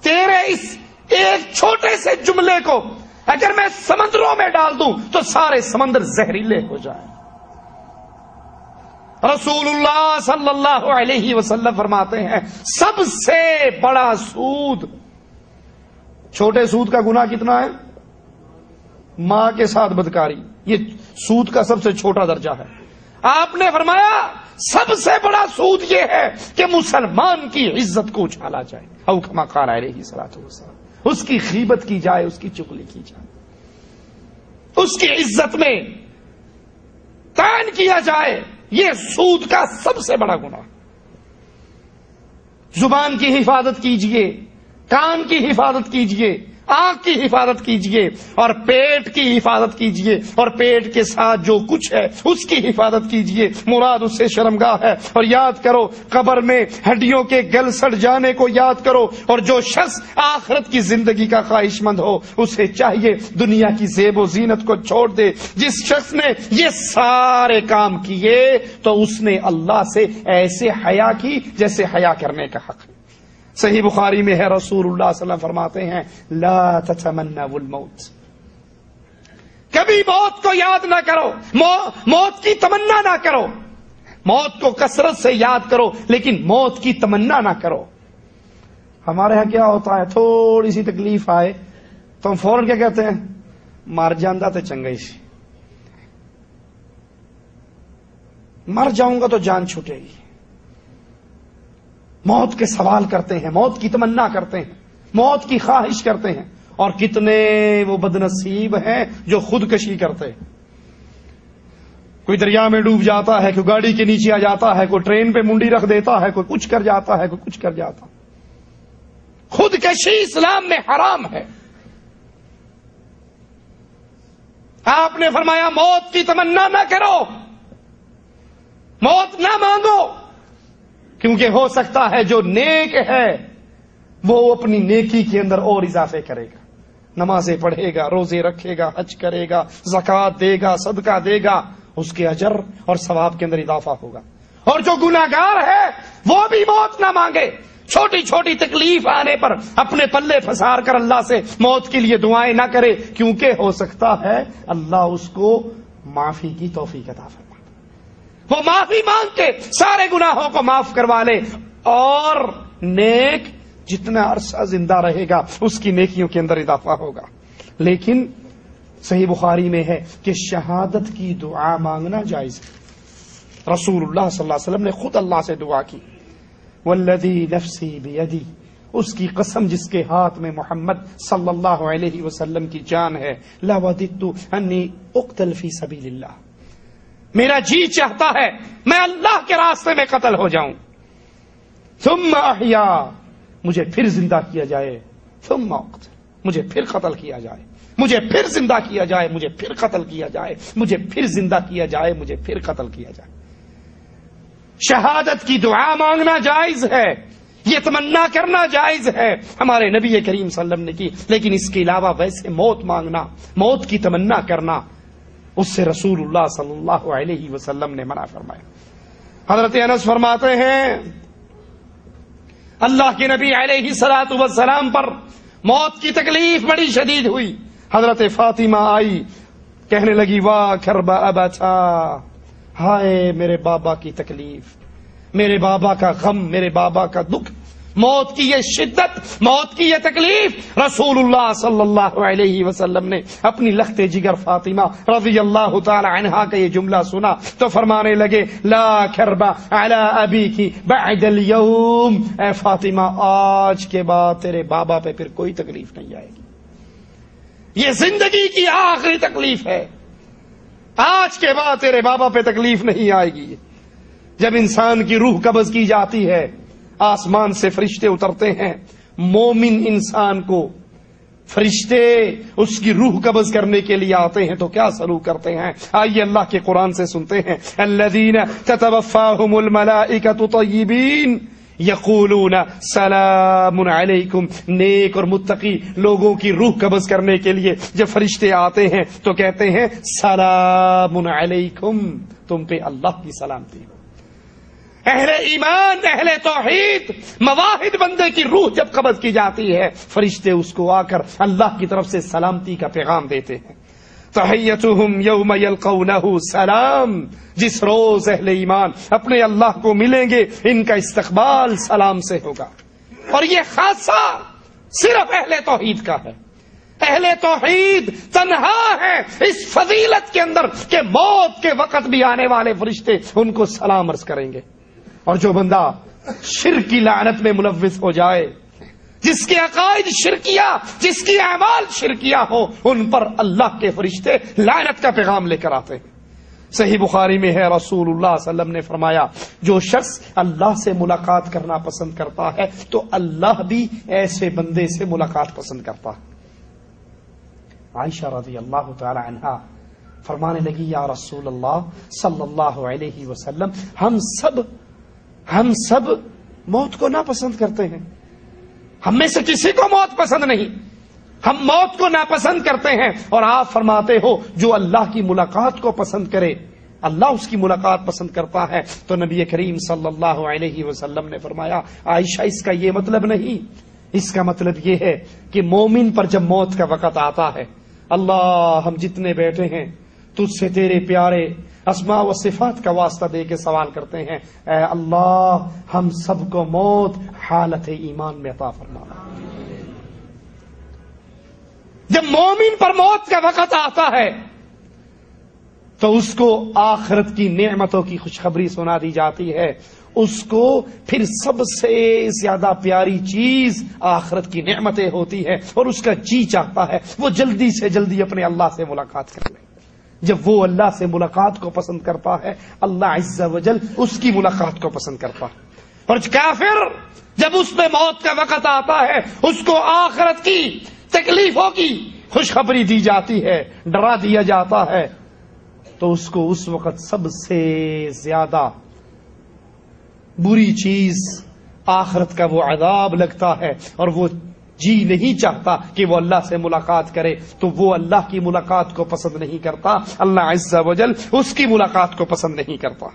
تیرے اس ایک چھوٹے سے جملے کو اگر میں سمندروں میں ڈال دوں تو سارے سمندر زہریلے ہو جائیں. رسول اللہ صلی اللہ علیہ وسلم فرماتے ہیں سب سے بڑا سود، چھوٹے سود کا گناہ کتنا ہے؟ ماں کے ساتھ بدکاری، یہ سود کا سب سے چھوٹا درجہ ہے. آپ نے فرمایا سب سے بڑا سود یہ ہے کہ مسلمان کی عزت کو اچھالا جائے، او کما قال علیہ الصلوۃ والسلام، اس کی غیبت کی جائے، اس کی چغلی کی جائے، اس کی عزت میں طعن کیا جائے. یہ سود کا سب سے بڑا گناہ. زبان کی حفاظت کیجئے، کان کی حفاظت کیجئے، آنکھ کی حفاظت کیجئے، اور پیٹ کی حفاظت کیجئے، اور پیٹ کے ساتھ جو کچھ ہے اس کی حفاظت کیجئے. مراد اس سے شرمگاہ ہے. اور یاد کرو قبر میں ہڈیوں کے گل سڑ جانے کو یاد کرو. اور جو شخص آخرت کی زندگی کا خواہش مند ہو اسے چاہیے دنیا کی زیب و زینت کو چھوڑ دے. جس شخص نے یہ سارے کام کیے تو اس نے اللہ سے ایسے حیا کی جیسے حیا کرنے کا حق ہے. صحیح بخاری میں ہے رسول اللہ صلی اللہ علیہ وسلم فرماتے ہیں لا تتمنوا الموت، کبھی موت کو یاد نہ کرو، موت کی تمنا نہ کرو. موت کو کثرت سے یاد کرو لیکن موت کی تمنا نہ کرو. ہمارے ہاں کیا ہوتا ہے، تھوڑی سی تکلیف آئے تو ہم فوراً کیا کہتے ہیں؟ مر جاندہ تے چنگا ہی سی، مر جاؤں گا تو جان چھوٹے گی. موت کے سوال کرتے ہیں، موت کی تمنا کرتے ہیں، موت کی خواہش کرتے ہیں. اور کتنے وہ بدنصیب ہیں جو خودکشی کرتے ہیں. کوئی دریا میں ڈوب جاتا ہے، کوئی گاڑی کے نیچے آ جاتا ہے، کوئی ٹرین پہ منڈی رکھ دیتا ہے، کوئی کچھ کر جاتا ہے، کوئی کچھ کر جاتا. خودکشی اسلام میں حرام ہے. آپ نے فرمایا موت کی تمنا نہ کرو، موت نہ مانگو، کیونکہ ہو سکتا ہے جو نیک ہے وہ اپنی نیکی کے اندر اور اضافے کرے گا، نمازیں پڑھے گا، روزے رکھے گا، حج کرے گا، زکوٰۃ دے گا، صدقہ دے گا، اس کے اجر اور ثواب کے اندر اضافہ ہوگا. اور جو گناہگار ہے وہ بھی موت نہ مانگے، چھوٹی چھوٹی تکلیف آنے پر اپنے پلے پھنسار کر اللہ سے موت کے لیے دعائیں نہ کرے، کیونکہ ہو سکتا ہے اللہ اس کو معافی کی توفیق عطا فرمائے، وہ معافی مانگ کے سارے گناہوں کو معاف کروا لے، اور نیک جتنا عرصہ زندہ رہے گا اس کی نیکیوں کے اندر اضافہ ہوگا۔ لیکن صحیح بخاری میں ہے کہ شہادت کی دعا مانگنا جائز ہے۔ رسول اللہ صلی اللہ علیہ وسلم نے خود اللہ سے دعا کی، والذی نفسی بیدی، اس کی قسم جس کے ہاتھ میں محمد صلی اللہ علیہ وسلم کی جان ہے، لوددت انی اقتل فی سبیل اللہ، میرا جی چاہتا ہے میں اللہ کے راستے میں قتل ہو جاؤں، ثم احیا، مجھے پھر زندہ کیا جائے، ثم اقتل، مجھے پھر قتل کیا جائے، مجھے پھر زندہ کیا جائے، مجھے پھر قتل کیا جائے، مجھے پھر زندہ کیا جائے، مجھے پھر قتل کیا جائے۔ شہادت کی دعا مانگنا جائز ہے، یہ تمنا کرنا جائز ہے، ہمارے نبی کریم صلی اللہ علیہ وسلم نے کی، لیکن اس کے علاوہ ویسے موت مانگنا، موت کی تمنا کرنا، اس سے رسول اللہ صلی اللہ علیہ وسلم نے منع فرمایا۔ حضرت انس فرماتے ہیں اللہ کے نبی علیہ الصلوۃ والسلام پر موت کی تکلیف بڑی شدید ہوئی، حضرت فاطمہ آئی، کہنے لگی واہ کرب ابتا، ہائے میرے بابا کی تکلیف، میرے بابا کا غم، میرے بابا کا دکھ، موت کی یہ شدت، موت کی یہ تکلیف۔ رسول اللہ صلی اللہ علیہ وسلم نے اپنی لخت جگر فاطمہ رضی اللہ تعالی عنہا کا یہ جملہ سنا تو فرمانے لگے لا کرب علی ابیک بعد اليوم، اے فاطمہ آج کے بعد تیرے بابا پہ پھر کوئی تکلیف نہیں آئے گی، یہ زندگی کی آخری تکلیف ہے، آج کے بعد تیرے بابا پہ تکلیف نہیں آئے گی۔ جب انسان کی روح قبض کی جاتی ہے، آسمان سے فرشتے اترتے ہیں، مومن انسان کو فرشتے اس کی روح قبض کرنے کے لیے آتے ہیں تو کیا سلوک کرتے ہیں، آئیے اللہ کے قرآن سے سنتے ہیں۔ الذین تتوفاہم الملائکۃ طیبین یقولون سلام علیکم، نیک اور متقی لوگوں کی روح قبض کرنے کے لیے جب فرشتے آتے ہیں تو کہتے ہیں سلام علیکم، تم پہ اللہ کی سلامتی ہو۔ اہل ایمان، اہل توحید، مواحد بندے کی روح جب قبض کی جاتی ہے فرشتے اس کو آ کر اللہ کی طرف سے سلامتی کا پیغام دیتے ہیں۔ تحیتہم یوم یلقونہ سلام، جس روز اہل ایمان اپنے اللہ کو ملیں گے ان کا استقبال سلام سے ہوگا، اور یہ خاصہ صرف اہل توحید کا ہے۔ اہل توحید تنہا ہے اس فضیلت کے اندر کہ موت کے وقت بھی آنے والے فرشتے ان کو سلام عرض کریں گے، اور جو بندہ شرک کی لعنت میں ملوث ہو جائے، جس کے عقائد شرکیہ، جس کی اعمال شرکیہ ہو، ان پر اللہ کے فرشتے لعنت کا پیغام لے کر آتے ہیں۔ صحیح بخاری میں ہے رسول اللہ صلی اللہ علیہ وسلم نے فرمایا جو شخص اللہ سے ملاقات کرنا پسند کرتا ہے تو اللہ بھی ایسے بندے سے ملاقات پسند کرتا ہے۔ عائشہ رضی اللہ تعالی عنہا فرمانے لگی یا رسول اللہ صلی اللہ علیہ وسلم، ہم سب موت کو ناپسند کرتے ہیں، ہم میں سے کسی کو موت پسند نہیں، ہم موت کو ناپسند کرتے ہیں، اور آپ فرماتے ہو جو اللہ کی ملاقات کو پسند کرے اللہ اس کی ملاقات پسند کرتا ہے۔ تو نبی کریم صلی اللہ علیہ وسلم نے فرمایا عائشہ اس کا یہ مطلب نہیں، اس کا مطلب یہ ہے کہ مومن پر جب موت کا وقت آتا ہے، اللہ ہم جتنے بیٹھے ہیں تجھ سے تیرے پیارے اسماء و صفات کا واسطہ دے کے سوال کرتے ہیں، اے اللہ ہم سب کو موت حالت ایمان میں عطا فرمانا۔ جب مومن پر موت کا وقت آتا ہے تو اس کو آخرت کی نعمتوں کی خوشخبری سنا دی جاتی ہے، اس کو پھر سب سے زیادہ پیاری چیز آخرت کی نعمتیں ہوتی ہے، اور اس کا جی چاہتا ہے وہ جلدی سے جلدی اپنے اللہ سے ملاقات کر لے۔ جب وہ اللہ سے ملاقات کو پسند کرتا ہے اللہ عز و جل اس کی ملاقات کو پسند کرتا ہے، اور کافر جب اس پہ موت کا وقت آتا ہے اس کو آخرت کی تکلیفوں کی خوشخبری دی جاتی ہے، ڈرا دیا جاتا ہے، تو اس کو اس وقت سب سے زیادہ بری چیز آخرت کا وہ عذاب لگتا ہے، اور وہ جی نہیں چاہتا کہ وہ اللہ سے ملاقات کرے، تو وہ اللہ کی ملاقات کو پسند نہیں کرتا، اللہ عز و جل اس کی ملاقات کو پسند نہیں کرتا۔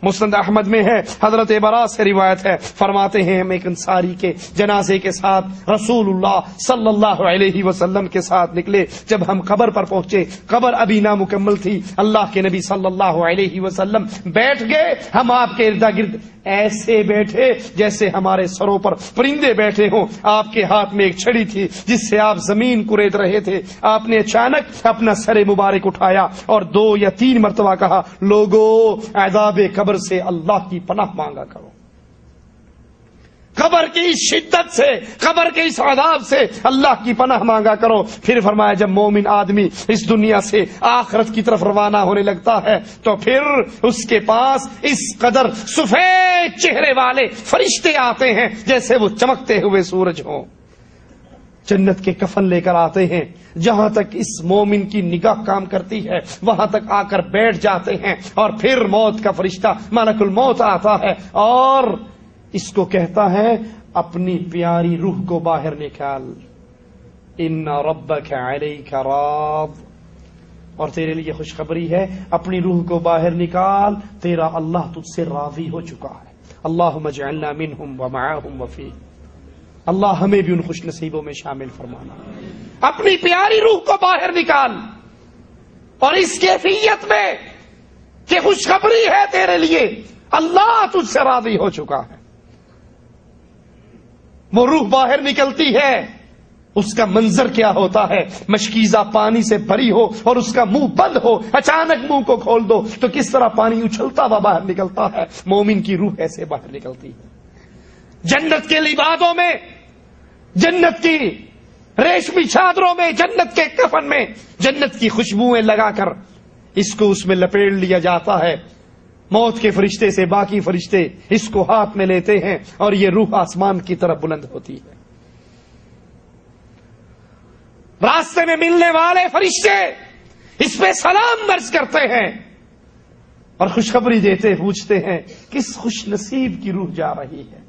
مسند احمد میں ہے، حضرت برا سے روایت ہے، فرماتے ہیں ہم ایک انصاری کے جنازے کے ساتھ رسول اللہ صلی اللہ علیہ وسلم کے ساتھ نکلے. جب ہم قبر پر پہنچے، قبر ابھی نامکمل تھی، اللہ کے نبی صلی اللہ علیہ وسلم بیٹھ گئے. ہم آپ کے ارد گرد ایسے بیٹھے جیسے ہمارے سروں پر پرندے بیٹھے ہوں. آپ کے ہاتھ میں ایک چھڑی تھی جس سے آپ زمین کریت رہے تھے. آپ نے اچانک اپنا سر مبارک اٹھایا اور 2 یا 3 مرتبہ کہا، لوگو عذاب قبر سے اللہ کی پناہ مانگا کرو. قبر کی اس شدت سے، قبر کے اس عذاب سے اللہ کی پناہ مانگا کرو. پھر فرمایا جب مومن آدمی اس دنیا سے آخرت کی طرف روانہ ہونے لگتا ہے تو پھر اس کے پاس اس قدر سفید چہرے والے فرشتے آتے ہیں جیسے وہ چمکتے ہوئے سورج ہوں. جنت کے کفن لے کر آتے ہیں. جہاں تک اس مومن کی نگاہ کام کرتی ہے وہاں تک آ کر بیٹھ جاتے ہیں. اور پھر موت کا فرشتہ ملک الموت آتا ہے اور اس کو کہتا ہے اپنی پیاری روح کو باہر نکال. ان ربک علیک راض، اور تیرے لیے خوشخبری ہے، اپنی روح کو باہر نکال، تیرا اللہ تجھ سے راضی ہو چکا ہے. اللہم اجعلنا منہم ومعاہم وفی. اللہ ہمیں بھی ان خوش نصیبوں میں شامل فرمانا. اپنی پیاری روح کو باہر نکال، اور اس کیفیت میں کہ خوشخبری ہے تیرے لیے، اللہ تجھ سے راضی ہو چکا ہے. وہ روح باہر نکلتی ہے، اس کا منظر کیا ہوتا ہے؟ مشکیزہ پانی سے بھری ہو اور اس کا منہ بند ہو، اچانک منہ کو کھول دو تو کس طرح پانی اچھلتا ہوا باہر نکلتا ہے. مومن کی روح ایسے باہر نکلتی ہے. جنت کے لبادوں میں، جنت کی ریشمی چادروں میں، جنت کے کفن میں جنت کی خوشبوئیں لگا کر اس کو اس میں لپیٹ لیا جاتا ہے. موت کے فرشتے سے باقی فرشتے اس کو ہاتھ میں لیتے ہیں اور یہ روح آسمان کی طرف بلند ہوتی ہے. راستے میں ملنے والے فرشتے اس پہ سلام عرض کرتے ہیں اور خوشخبری دیتے پوچھتے ہیں کس خوش نصیب کی روح جا رہی ہے.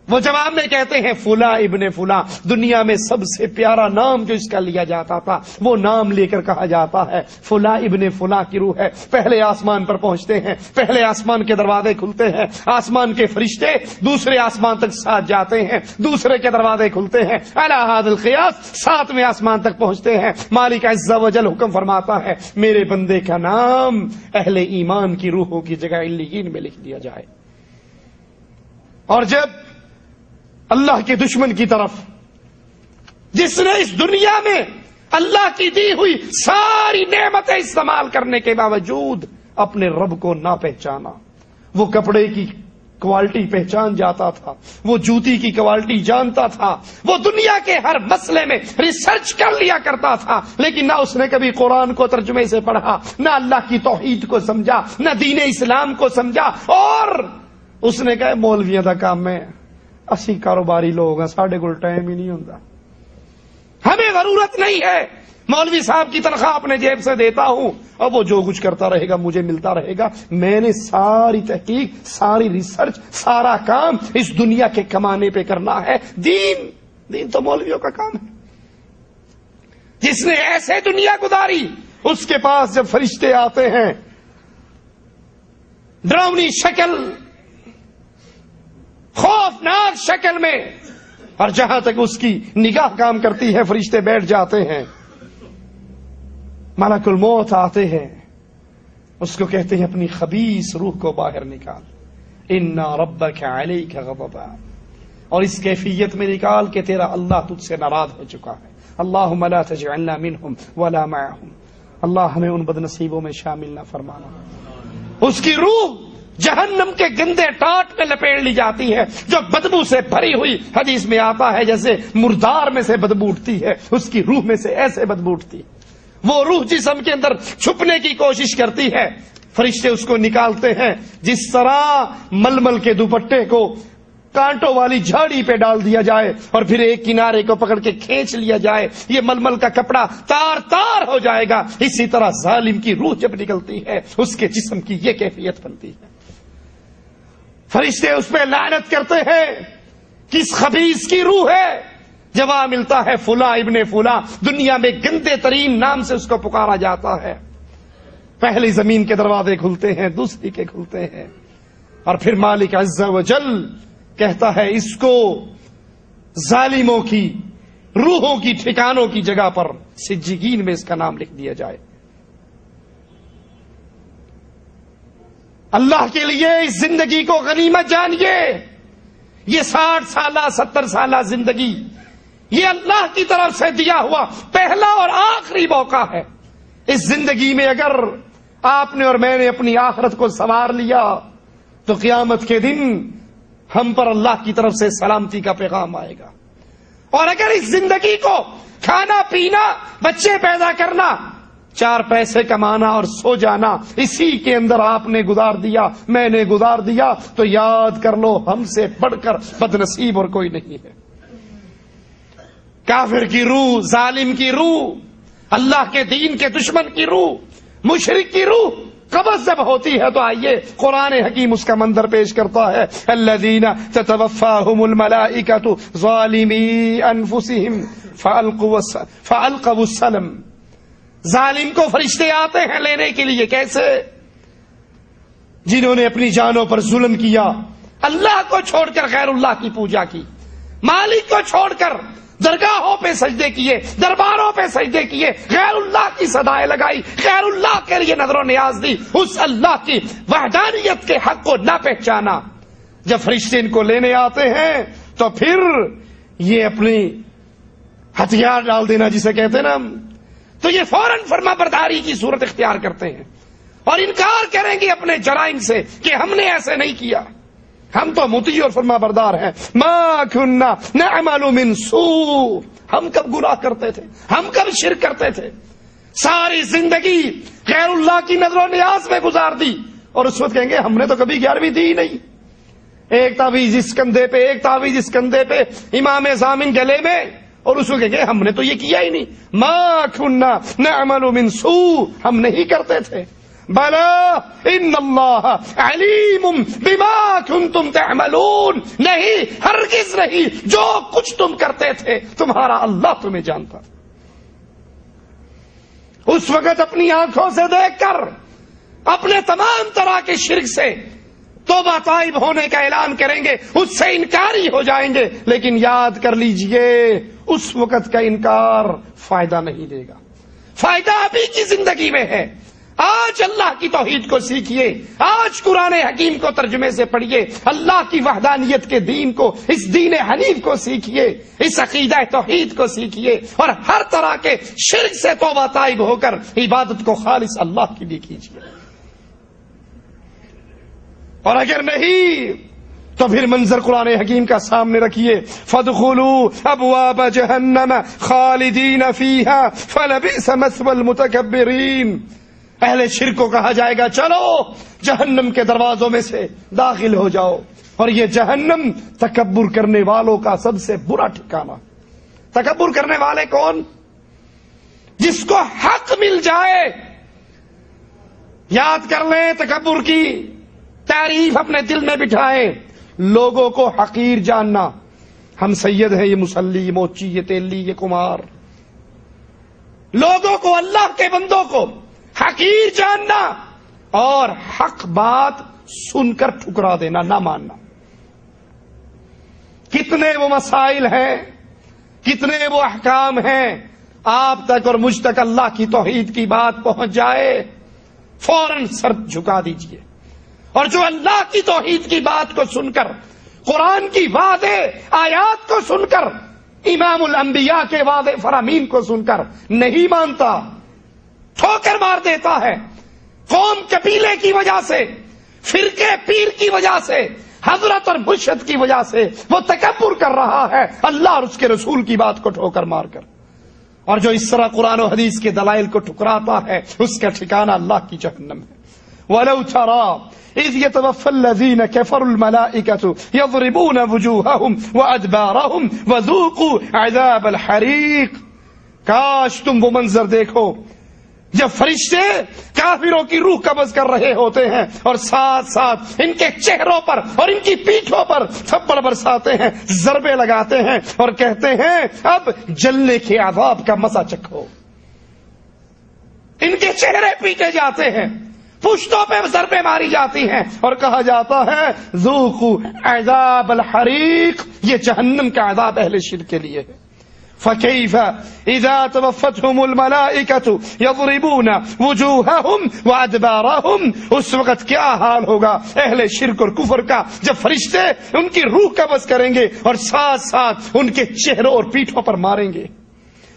وہ جواب میں کہتے ہیں فلاں ابن فلاں. دنیا میں سب سے پیارا نام جو اس کا لیا جاتا تھا وہ نام لے کر کہا جاتا ہے فلاں ابن فلاں کی روح ہے. پہلے آسمان پر پہنچتے ہیں، پہلے آسمان کے دروازے کھلتے ہیں، آسمان کے فرشتے دوسرے آسمان تک ساتھ جاتے ہیں، دوسرے کے دروازے کھلتے ہیں، اعلی حد القیاس 7ویں آسمان تک پہنچتے ہیں. مالک عز و جل حکم فرماتا ہے میرے بندے کا نام اہل ایمان کی روحوں کی جگہ علیین میں لکھ دیا جائے. اور جب اللہ کے دشمن کی طرف جس نے اس دنیا میں اللہ کی دی ہوئی ساری نعمتیں استعمال کرنے کے باوجود اپنے رب کو نہ پہچانا، وہ کپڑے کی کوالٹی پہچان جاتا تھا، وہ جوتی کی کوالٹی جانتا تھا، وہ دنیا کے ہر مسئلے میں ریسرچ کر لیا کرتا تھا، لیکن نہ اس نے کبھی قرآن کو ترجمے سے پڑھا، نہ اللہ کی توحید کو سمجھا، نہ دین اسلام کو سمجھا. اور اس نے کہا مولویاں دا کام ہے، اسی کاروباری لوگ ہیں، ساڈے کول ٹائم ہی نہیں ہوتا، ہمیں ضرورت نہیں ہے. مولوی صاحب کی تنخواہ اپنے جیب سے دیتا ہوں اور وہ جو کچھ کرتا رہے گا مجھے ملتا رہے گا. میں نے ساری تحقیق، ساری ریسرچ، سارا کام اس دنیا کے کمانے پہ کرنا ہے. دین تو مولویوں کا کام ہے. جس نے ایسے دنیا گزاری اس کے پاس جب فرشتے آتے ہیں ڈراؤنی شکل، خوفناک شکل میں، اور جہاں تک اس کی نگاہ کام کرتی ہے فرشتے بیٹھ جاتے ہیں. ملک الموت آتے ہیں، اس کو کہتے ہیں اپنی خبیث روح کو باہر نکال. انا ربک علیک غضبا، اور اس کیفیت میں نکال کہ تیرا اللہ تجھ سے ناراض ہو چکا ہے. اللہم لا تجعلنا منہم ولا معہم. اللہ ہمیں ان بد نصیبوں میں شامل نہ فرمانا. اس کی روح جہنم کے گندے ٹاٹ میں لپیٹ لی جاتی ہے جو بدبو سے بھری ہوئی، حدیث میں آتا ہے جیسے مردار میں سے بدبو اٹھتی ہے، اس کی روح میں سے ایسے بدبو اٹھتی. وہ روح جسم کے اندر چھپنے کی کوشش کرتی ہے، فرشتے اس کو نکالتے ہیں. جس طرح ململ کے دوپٹے کو کانٹوں والی جھاڑی پہ ڈال دیا جائے اور پھر ایک کنارے کو پکڑ کے کھینچ لیا جائے، یہ ململ کا کپڑا تار تار ہو جائے گا. اسی طرح ظالم کی روح جب نکلتی ہے اس کے جسم کی یہ کیفیت بنتی ہے. فرشتے اس پہ لعنت کرتے ہیں کس خبیث کی روح ہے. جواب ملتا ہے فلاں ابن فلاں. دنیا میں گندے ترین نام سے اس کو پکارا جاتا ہے. پہلی زمین کے دروازے کھلتے ہیں، دوسری کے کھلتے ہیں، اور پھر مالک عز و جل کہتا ہے اس کو ظالموں کی روحوں کی ٹھکانوں کی جگہ پر سجیگین میں اس کا نام لکھ دیا جائے۔ اللہ کے لیے اس زندگی کو غنیمت جانیے۔ یہ 60 سالہ 70 سالہ زندگی یہ اللہ کی طرف سے دیا ہوا پہلا اور آخری موقع ہے۔ اس زندگی میں اگر آپ نے اور میں نے اپنی آخرت کو سنوار لیا تو قیامت کے دن ہم پر اللہ کی طرف سے سلامتی کا پیغام آئے گا۔ اور اگر اس زندگی کو کھانا پینا، بچے پیدا کرنا، 4 پیسے کمانا اور سو جانا اسی کے اندر آپ نے گزار دیا، میں نے گزار دیا، تو یاد کر لو ہم سے بڑھ کر بدنصیب اور کوئی نہیں ہے۔ کافر کی روح، ظالم کی روح، اللہ کے دین کے دشمن کی روح، مشرک کی روح قبض جب ہوتی ہے تو آئیے قرآن حکیم اس کا منظر پیش کرتا ہے۔ الذین تتوفاہم الملائکۃ ظالمی انفسہم فالقوا السلم۔ ظالم کو فرشتے آتے ہیں لینے کے لیے، کیسے؟ جنہوں نے اپنی جانوں پر ظلم کیا، اللہ کو چھوڑ کر غیر اللہ کی پوجا کی، مالک کو چھوڑ کر درگاہوں پہ سجدے کیے، درباروں پہ سجدے کیے، غیر اللہ کی صدائیں لگائی، غیر اللہ کے لیے نظر و نیاز دی، اس اللہ کی وحدانیت کے حق کو نہ پہچانا۔ جب فرشتے ان کو لینے آتے ہیں تو پھر یہ اپنی ہتھیار ڈال دینا جسے کہتے ہیں نا، تو یہ فوراً فرما برداری کی صورت اختیار کرتے ہیں اور انکار کریں گے اپنے جرائم سے کہ ہم نے ایسے نہیں کیا، ہم تو مطیع اور فرما بردار ہیں۔ ما كنا نعمل من سوء، ہم کب گناہ کرتے تھے، ہم کب شرک کرتے تھے؟ ساری زندگی غیر اللہ کی نظر و نیاز میں گزار دی، اور اس وقت کہیں گے ہم نے تو کبھی 11ویں دی نہیں۔ ایک تعویذ اس کندھے پہ، ایک تعویذ اس کندھے پہ، امام ضامن گلے میں، اور اس کو کہیں گے ہم نے تو یہ کیا ہی نہیں۔ ما كنا نعمل من سوء، ہم نہیں کرتے تھے۔ بلا ان اللہ علیم بما کنتم تعملون، نہیں، ہرگز نہیں، جو کچھ تم کرتے تھے تمہارا اللہ تمہیں جانتا۔ اس وقت اپنی آنکھوں سے دیکھ کر اپنے تمام طرح کے شرک سے توبہ تائب ہونے کا اعلان کریں گے، اس سے انکاری ہو جائیں گے، لیکن یاد کر لیجئے اس وقت کا انکار فائدہ نہیں دے گا، فائدہ ابھی کی زندگی میں ہے۔ آج اللہ کی توحید کو سیکھیے، آج قرآن حکیم کو ترجمے سے پڑھیے، اللہ کی وحدانیت کے دین کو، اس دین حنیف کو سیکھیے، اس عقیدہ توحید کو سیکھیے، اور ہر طرح کے شرک سے توبہ تائب ہو کر عبادت کو خالص اللہ کے لیے کیجیے۔ اور اگر نہیں تو پھر منظر قرآن حکیم کا سامنے رکھیے، فَادْخُلُوا أَبْوَابَ جَهَنَّمَ خَالِدِينَ فِيهَا فَلَبِئْسَ مَثْوَى الْمُتَكَبِّرِينَ۔ اہل شرک کو کہا جائے گا چلو جہنم کے دروازوں میں سے داخل ہو جاؤ، اور یہ جہنم تکبر کرنے والوں کا سب سے برا ٹھکانہ۔ تکبر کرنے والے کون؟ جس کو حق مل جائے، یاد کر لیں تکبر کی تعریف اپنے دل میں بٹھائیں، لوگوں کو حقیر جاننا، ہم سید ہیں، یہ مصلی، یہ موچی، یہ تیلی، یہ کمار، لوگوں کو، اللہ کے بندوں کو حقیر جاننا، اور حق بات سن کر ٹھکرا دینا، نہ ماننا۔ کتنے وہ مسائل ہیں، کتنے وہ احکام ہیں، آپ تک اور مجھ تک اللہ کی توحید کی بات پہنچ جائے فوراً سر جھکا دیجئے، اور جو اللہ کی توحید کی بات کو سن کر، قرآن کی واضح آیات کو سن کر، امام الانبیاء کے واضح فرامین کو سن کر نہیں مانتا، ٹھوکر مار دیتا ہے، قوم قبیلے کی وجہ سے، فرقے پیر کی وجہ سے، حضرت اور مرشد کی وجہ سے وہ تکبر کر رہا ہے اللہ اور اس کے رسول کی بات کو ٹھوکر مار کر۔ اور جو اس طرح قرآن و حدیث کے دلائل کو ٹھکراتا ہے اس کا ٹھکانہ اللہ کی جہنم ہے۔ وَلَوْ تَرَىٰ إِذْ يَتَوَفَّى الَّذِينَ كَفَرُوا الْمَلَائِكَةُ يَضْرِبُونَ وُجُوهَهُمْ وَأَدْبَارَهُمْ وَذُوقُوا عَذَابَ الْحَرِيقِ۔ کاش تم وہ منظر دیکھو جب فرشتے کافروں کی روح قبض کر رہے ہوتے ہیں اور ساتھ ساتھ ان کے چہروں پر اور ان کی پیٹھوں پر تھپڑ برساتے ہیں، ضربے لگاتے ہیں اور کہتے ہیں اب جلنے کے عذاب کا مزہ چکھو۔ ان کے چہرے پیٹے جاتے ہیں، پشتوں پہ ضربیں ماری جاتی ہیں اور کہا جاتا ہے ذوقوا عذاب الحریق، یہ جہنم کا عذاب اہل شرک کے لیے ہے۔ فَكَيْفَ إِذَا تَوَفَّتْهُمُ الْمَلَائِكَةُ يَضْرِبُونَ وُجُوهَهُمْ وَأَدْبَارَهُمْ، اس وقت کیا حال ہوگا اہل شرک اور کفر کا جب فرشتے ان کی روح قبض کریں گے اور ساتھ ساتھ ان کے چہروں اور پیٹھوں پر ماریں گے۔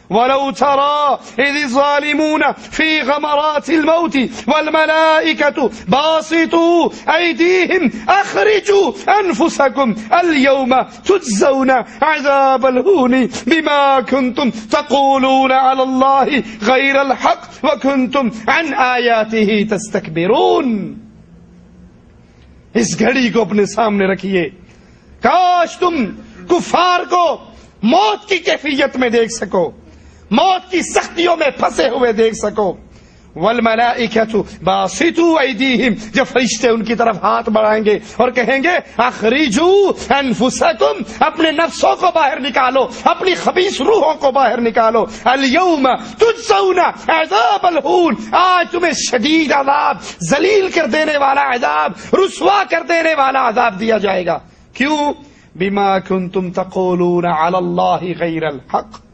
وَلَوْ تَرَى إِذِ الظَّالِمُونَ فِي غَمَرَاتِ الْمَوْتِ وَالْمَلَائِكَةُ بَاسِطُو أَيْدِيهِمْ أَخْرِجُوا أَنفُسَكُمْ الْيَوْمَ تُجْزَوْنَ عَذَابَ الْهُونِ بِمَا كُنْتُمْ تَقُولُونَ عَلَى اللَّهِ غَيْرَ الْحَقِّ وَكُنْتُمْ عَنْ آيَاتِهِ تَسْتَكْبِرُونَ۔ اس گھڑی کو اپنے سامنے رکھیے، کاش تم کفار کو موت کی کیفیت میں دیکھ سکو، موت کی سختیوں میں پھنسے ہوئے دیکھ سکو۔ والملائکۃ باسطوا ایدیہم، جب فرشتے ان کی طرف ہاتھ بڑھائیں گے اور کہیں گے اخرجوا انفسکم، اپنے نفسوں کو باہر نکالو، اپنی خبیث روحوں کو باہر نکالو۔ الیوم تجزون عذاب الہون، آج تمہیں شدید عذاب، ذلیل کر دینے والا عذاب، رسوا کر دینے والا عذاب دیا جائے گا۔ کیوں؟ بما کنتم تقولون علی اللہ غیر الحق،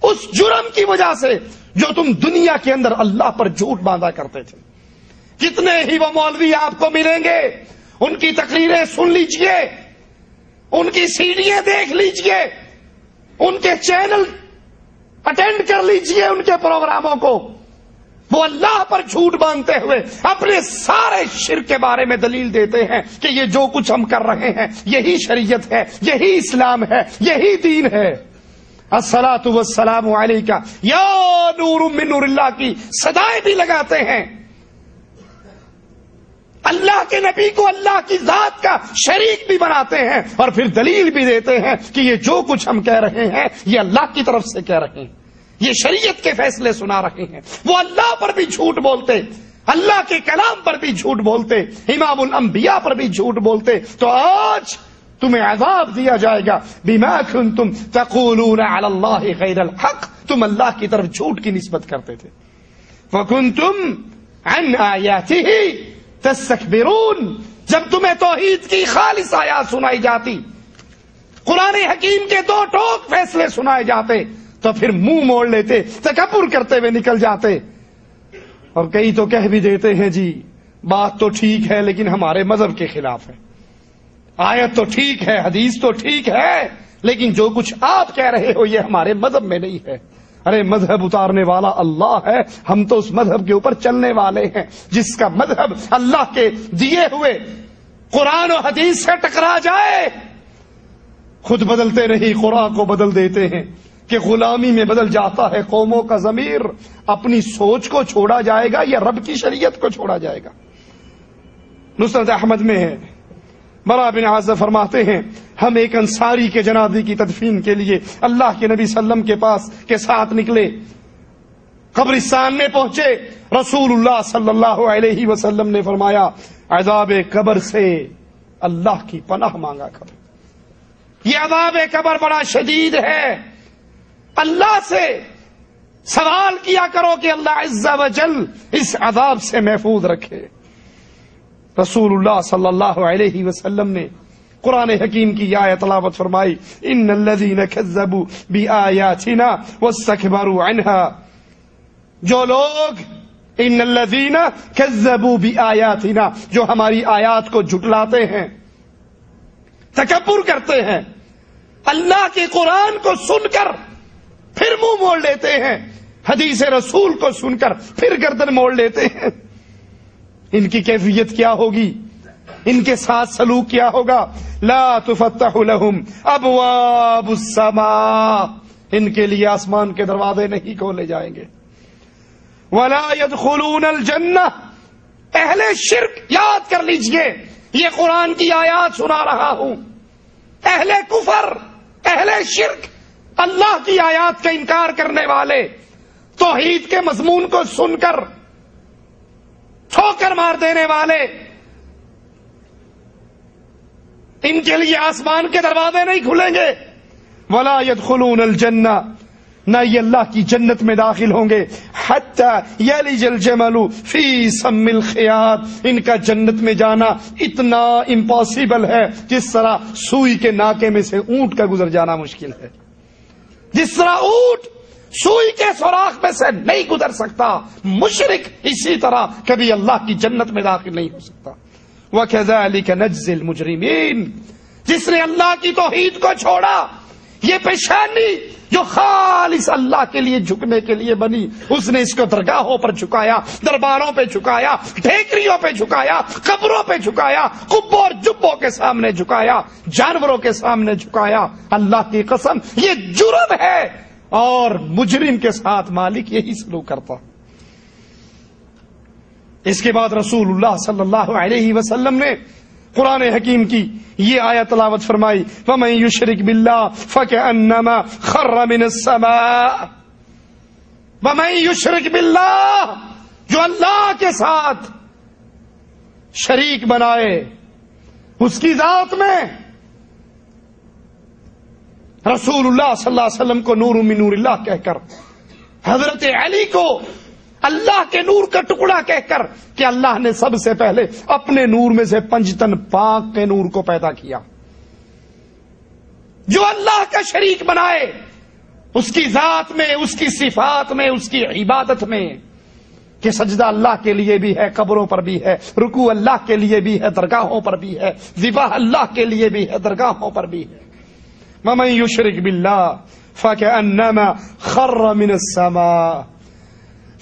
اس جرم کی وجہ سے جو تم دنیا کے اندر اللہ پر جھوٹ باندھا کرتے تھے۔ کتنے ہی وہ مولوی آپ کو ملیں گے، ان کی تقریریں سن لیجئے، ان کی سیڈیاں دیکھ لیجئے، ان کے چینل اٹینڈ کر لیجئے، ان کے پروگراموں کو، وہ اللہ پر جھوٹ باندھتے ہوئے اپنے سارے شرک کے بارے میں دلیل دیتے ہیں کہ یہ جو کچھ ہم کر رہے ہیں یہی شریعت ہے، یہی اسلام ہے، یہی دین ہے۔ الصلاۃ والسلام علیکہ یا نور من نور اللہ کی صدائیں بھی لگاتے ہیں، اللہ کے نبی کو اللہ کی ذات کا شریک بھی بناتے ہیں اور پھر دلیل بھی دیتے ہیں کہ یہ جو کچھ ہم کہہ رہے ہیں یہ اللہ کی طرف سے کہہ رہے ہیں، یہ شریعت کے فیصلے سنا رہے ہیں۔ وہ اللہ پر بھی جھوٹ بولتے، اللہ کے کلام پر بھی جھوٹ بولتے، امام الانبیاء پر بھی جھوٹ بولتے، تو آج تمہیں عذاب دیا جائے گا بما کنتم تقولون علی اللہ غیر الحق، تم اللہ کی طرف جھوٹ کی نسبت کرتے تھے۔ وکنتم عن آیاتہ تستکبرون، جب تمہیں توحید کی خالص آیات سنائی جاتی، قرآن حکیم کے دو ٹوک فیصلے سنائے جاتے تو پھر منہ موڑ لیتے، تکبر کرتے ہوئے نکل جاتے، اور کئی تو کہہ بھی دیتے ہیں جی بات تو ٹھیک ہے لیکن ہمارے مذہب کے خلاف ہے، آیت تو ٹھیک ہے، حدیث تو ٹھیک ہے، لیکن جو کچھ آپ کہہ رہے ہو یہ ہمارے مذہب میں نہیں ہے۔ ارے مذہب اتارنے والا اللہ ہے، ہم تو اس مذہب کے اوپر چلنے والے ہیں، جس کا مذہب اللہ کے دیے ہوئے قرآن و حدیث سے ٹکرا جائے، خود بدلتے نہیں قرآن کو بدل دیتے ہیں کہ غلامی میں بدل جاتا ہے قوموں کا ضمیر، اپنی سوچ کو چھوڑا جائے گا یا رب کی شریعت کو چھوڑا جائے گا۔ مسند احمد میں ہے، برا بن عازب فرماتے ہیں ہم ایک انصاری کے جنازے کی تدفین کے لیے اللہ کے نبی صلی اللہ علیہ وسلم کے پاس کے ساتھ نکلے، قبرستان میں پہنچے، رسول اللہ صلی اللہ علیہ وسلم نے فرمایا عذاب قبر سے اللہ کی پناہ مانگا کرو، یہ عذاب قبر بڑا شدید ہے، اللہ سے سوال کیا کرو کہ اللہ عز و جل اس عذاب سے محفوظ رکھے۔ رسول اللہ صلی اللہ علیہ وسلم نے قرآن حکیم کی آیت تلاوت فرمائی، ان الذین کذبوا بآیاتنا واستکبروا عنها، جو لوگ ان الذین کذبوا بآیاتنا، جو ہماری آیات کو جھٹلاتے ہیں، تکبر کرتے ہیں، اللہ کے قرآن کو سن کر پھر منہ موڑ لیتے ہیں، حدیث رسول کو سن کر پھر گردن موڑ لیتے ہیں، ان کی کیفیت کیا ہوگی، ان کے ساتھ سلوک کیا ہوگا؟ لا تفتح لهم ابواب السماء، ان کے لیے آسمان کے دروازے نہیں کھولے جائیں گے۔ ولا يدخلون الجنہ، اہل شرک یاد کر لیجئے، یہ قرآن کی آیات سنا رہا ہوں، اہل کفر، اہل شرک، اللہ کی آیات کا انکار کرنے والے، توحید کے مضمون کو سن کر ٹھوکر مار دینے والے، ان کے لیے آسمان کے دروازے نہیں کھلیں گے۔ ولا يدخلون الجنہ نہ یہ اللہ کی جنت میں داخل ہوں گے حتی یلج الجمل فی سم الخیاط، ان کا جنت میں جانا اتنا امپاسبل ہے جس طرح سوئی کے ناکے میں سے اونٹ کا گزر جانا مشکل ہے. جس طرح اونٹ سوئی کے سوراخ میں سے نہیں گزر سکتا، مشرک اسی طرح کبھی اللہ کی جنت میں داخل نہیں ہو سکتا. وَكَذَلِكَ نَجْزِي الْمُجْرِمِينَ، جس نے اللہ کی توحید کو چھوڑا، یہ پیشانی جو خالص اللہ کے لیے جھکنے کے لیے بنی، اس نے اس کو درگاہوں پر جھکایا، درباروں پہ جھکایا، ٹھیکریوں پہ جھکایا، قبروں پہ جھکایا، قبوں اور جبوں کے سامنے جھکایا، جانوروں کے سامنے جھکایا. اللہ کی قسم یہ جرم ہے، اور مجرم کے ساتھ مالک یہی سلوک کرتا. اس کے بعد رسول اللہ صلی اللہ علیہ وسلم نے قرآن حکیم کی یہ آیت تلاوت فرمائی، وَمَن يُشْرِكْ بِاللَّهِ فَكَأَنَّمَا خَرَّ مِنَ السَّمَاءِ. وَمَن يُشْرِكْ بِاللَّهِ، جو اللہ کے ساتھ شریک بنائے اس کی ذات میں. رسول اللہ صلی اللہ علیہ وسلم کو نور من نور اللہ کہہ کر، حضرت علی کو اللہ کے نور کا ٹکڑا کہہ کر کہ اللہ نے سب سے پہلے اپنے نور میں سے پنجتن پاک کے نور کو پیدا کیا. جو اللہ کا شریک بنائے اس کی ذات میں، اس کی صفات میں، اس کی عبادت میں، کہ سجدہ اللہ کے لیے بھی ہے، قبروں پر بھی ہے، رکوع اللہ کے لیے بھی ہے، درگاہوں پر بھی ہے، ذبح اللہ کے لیے بھی ہے، درگاہوں پر بھی ہے. وَمَن يُشْرِكْ بِاللَّهِ فَكَأَنَّمَا خَرَّ مِنَ السَّمَاءِ.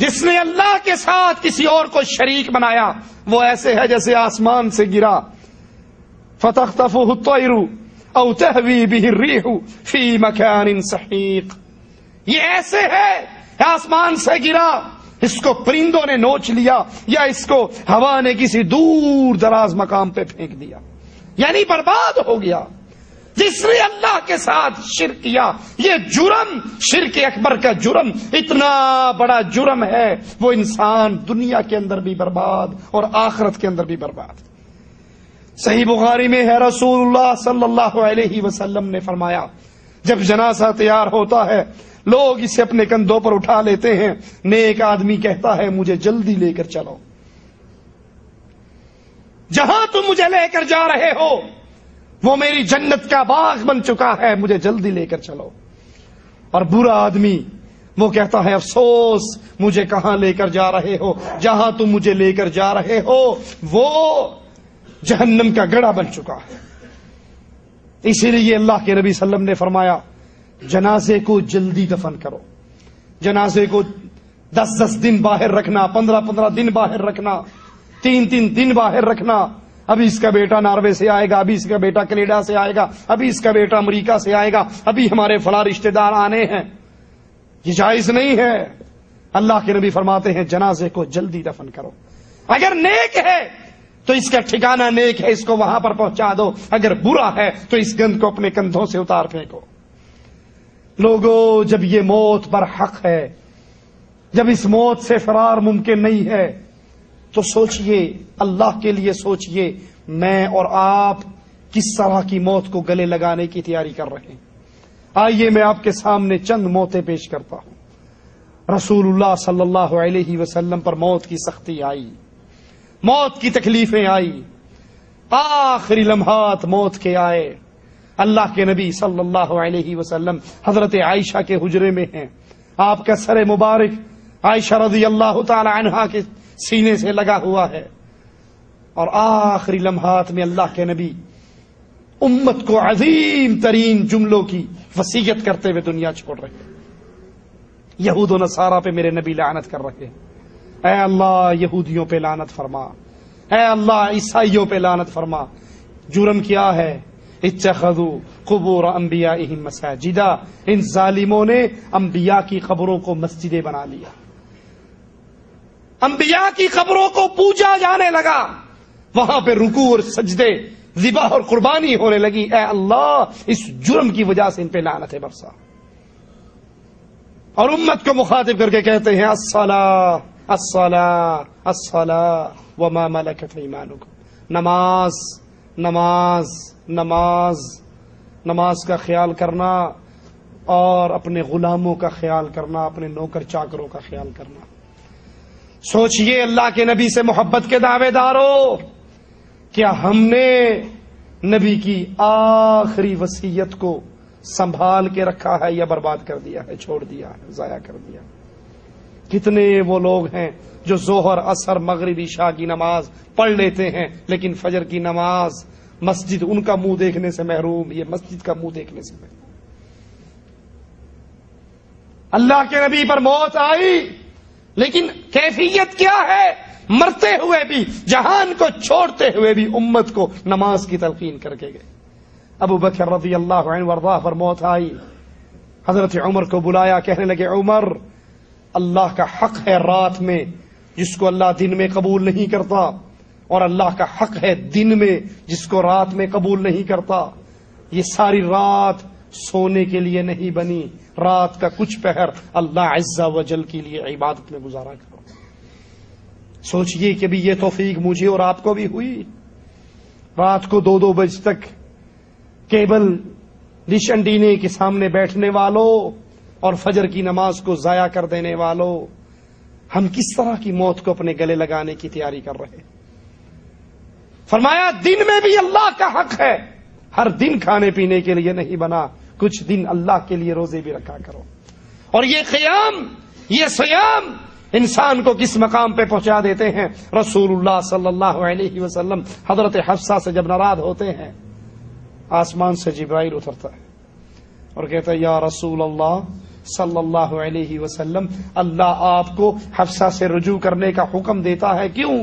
جس نے اللہ کے ساتھ کسی اور کو شریک بنایا وہ ایسے ہے جیسے آسمان سے گرا. فَتَخْطَفُهُ الطَّيْرُ أَوْ تَهْوِي بِهِ الرِّيحُ فِي مَكَانٍ سَحِيقٍ. یہ ایسے ہے آسمان سے گرا، اس کو پرندوں نے نوچ لیا، یا اس کو ہوا نے کسی دور دراز مقام پہ پھینک دیا، یعنی برباد ہو گیا. جس نے اللہ کے ساتھ شرک کیا، یہ جرم، شرک اکبر کا جرم اتنا بڑا جرم ہے، وہ انسان دنیا کے اندر بھی برباد اور آخرت کے اندر بھی برباد. صحیح بخاری میں ہے، رسول اللہ صلی اللہ علیہ وسلم نے فرمایا، جب جنازہ تیار ہوتا ہے لوگ اسے اپنے کندھوں پر اٹھا لیتے ہیں، نیک آدمی کہتا ہے مجھے جلدی لے کر چلو، جہاں تم مجھے لے کر جا رہے ہو وہ میری جنت کا باغ بن چکا ہے، مجھے جلدی لے کر چلو. اور برا آدمی وہ کہتا ہے افسوس مجھے کہاں لے کر جا رہے ہو، جہاں تم مجھے لے کر جا رہے ہو وہ جہنم کا گڑھا بن چکا ہے. اسی لیے اللہ کے نبی صلی اللہ علیہ وسلم نے فرمایا جنازے کو جلدی دفن کرو، جنازے کو 10 دن باہر رکھنا، 15 دن باہر رکھنا، 3 دن باہر رکھنا. ابھی اس کا بیٹا ناروے سے آئے گا، ابھی اس کا بیٹا کینیڈا سے آئے گا، ابھی اس کا بیٹا امریکہ سے آئے گا، ابھی ہمارے فلاں رشتہ دار آنے ہیں. یہ جائز نہیں ہے. اللہ کے نبی فرماتے ہیں جنازے کو جلدی دفن کرو. اگر نیک ہے تو اس کا ٹھکانہ نیک ہے، اس کو وہاں پر پہنچا دو، اگر برا ہے تو اس گند کو اپنے کندھوں سے اتار پھینکو. لوگوں، جب یہ موت برحق ہے، جب اس موت سے فرار ممکن نہیں ہے، تو سوچئے، اللہ کے لیے سوچئے، میں اور آپ کس طرح کی موت کو گلے لگانے کی تیاری کر رہے ہیں. آئیے میں آپ کے سامنے چند موتیں پیش کرتا ہوں. رسول اللہ صلی اللہ علیہ وسلم پر موت کی سختی آئی، موت کی تکلیفیں آئی، آخری لمحات موت کے آئے. اللہ کے نبی صلی اللہ علیہ وسلم حضرت عائشہ کے حجرے میں ہیں، آپ کا سر مبارک عائشہ رضی اللہ تعالی عنہا کے سینے سے لگا ہوا ہے، اور آخری لمحات میں اللہ کے نبی امت کو عظیم ترین جملوں کی وصیت کرتے ہوئے دنیا چھوڑ رہے ہیں. یہود و نصارہ پہ میرے نبی لعنت کر رہے ہیں، اے اللہ یہودیوں پہ لعنت فرما، اے اللہ عیسائیوں پہ لعنت فرما. جرم کیا ہے؟ اتخذوا قبور انبیائہم مساجدا، ان ظالموں نے انبیاء کی قبروں کو مسجدیں بنا لیا، انبیاء کی قبروں کو پوجا جانے لگا، وہاں پہ رکوع اور سجدے، ذبح اور قربانی ہونے لگی. اے اللہ اس جرم کی وجہ سے ان پہ لعنت برسا. اور امت کو مخاطب کر کے کہتے ہیں الصلاۃ الصلاۃ الصلاۃ وما ملکت ایمانکم، نماز نماز نماز، نماز کا خیال کرنا. اور اپنے غلاموں کا خیال کرنا، اپنے نوکر چاکروں کا خیال کرنا۔ سوچئے اللہ کے نبی سے محبت کے دعوے دارو، کیا ہم نے نبی کی آخری وصیت کو سنبھال کے رکھا ہے یا برباد کر دیا ہے، چھوڑ دیا ہے، ضائع کر دیا؟ کتنے وہ لوگ ہیں جو ظہر، عصر، مغرب، عشاء کی نماز پڑھ لیتے ہیں لیکن فجر کی نماز، مسجد ان کا منہ دیکھنے سے محروم، یہ مسجد کا منہ دیکھنے سے محروم۔ اللہ کے نبی پر موت آئی لیکن کیفیت کیا ہے؟ مرتے ہوئے بھی، جہان کو چھوڑتے ہوئے بھی امت کو نماز کی تلقین کر کے گئے۔ ابو بکر رضی اللہ عنہ وارضاہ پر موت آئی، حضرت عمر کو بلایا، کہنے لگے عمر، اللہ کا حق ہے رات میں جس کو اللہ دن میں قبول نہیں کرتا، اور اللہ کا حق ہے دن میں جس کو رات میں قبول نہیں کرتا۔ یہ ساری رات سونے کے لیے نہیں بنی، رات کا کچھ پہر اللہ عز و جل کے لیے عبادت میں گزارا کرو۔ سوچئے کہ بھی یہ توفیق مجھے اور آپ کو بھی ہوئی؟ رات کو 2-2 بجے تک کیبل ڈش انٹینے کے سامنے بیٹھنے والوں اور فجر کی نماز کو ضائع کر دینے والوں، ہم کس طرح کی موت کو اپنے گلے لگانے کی تیاری کر رہے؟ فرمایا دن میں بھی اللہ کا حق ہے، ہر دن کھانے پینے کے لیے نہیں بنا، کچھ دن اللہ کے لیے روزے بھی رکھا کرو۔ اور یہ قیام، یہ صیام انسان کو کس مقام پہ پہنچا دیتے ہیں؟ رسول اللہ صلی اللہ علیہ وسلم حضرت حفصہ سے جب ناراض ہوتے ہیں، آسمان سے جبرائیل اترتا ہے اور کہتا ہے یا رسول اللہ صلی اللہ علیہ وسلم، اللہ آپ کو حفصہ سے رجوع کرنے کا حکم دیتا ہے، کیوں؟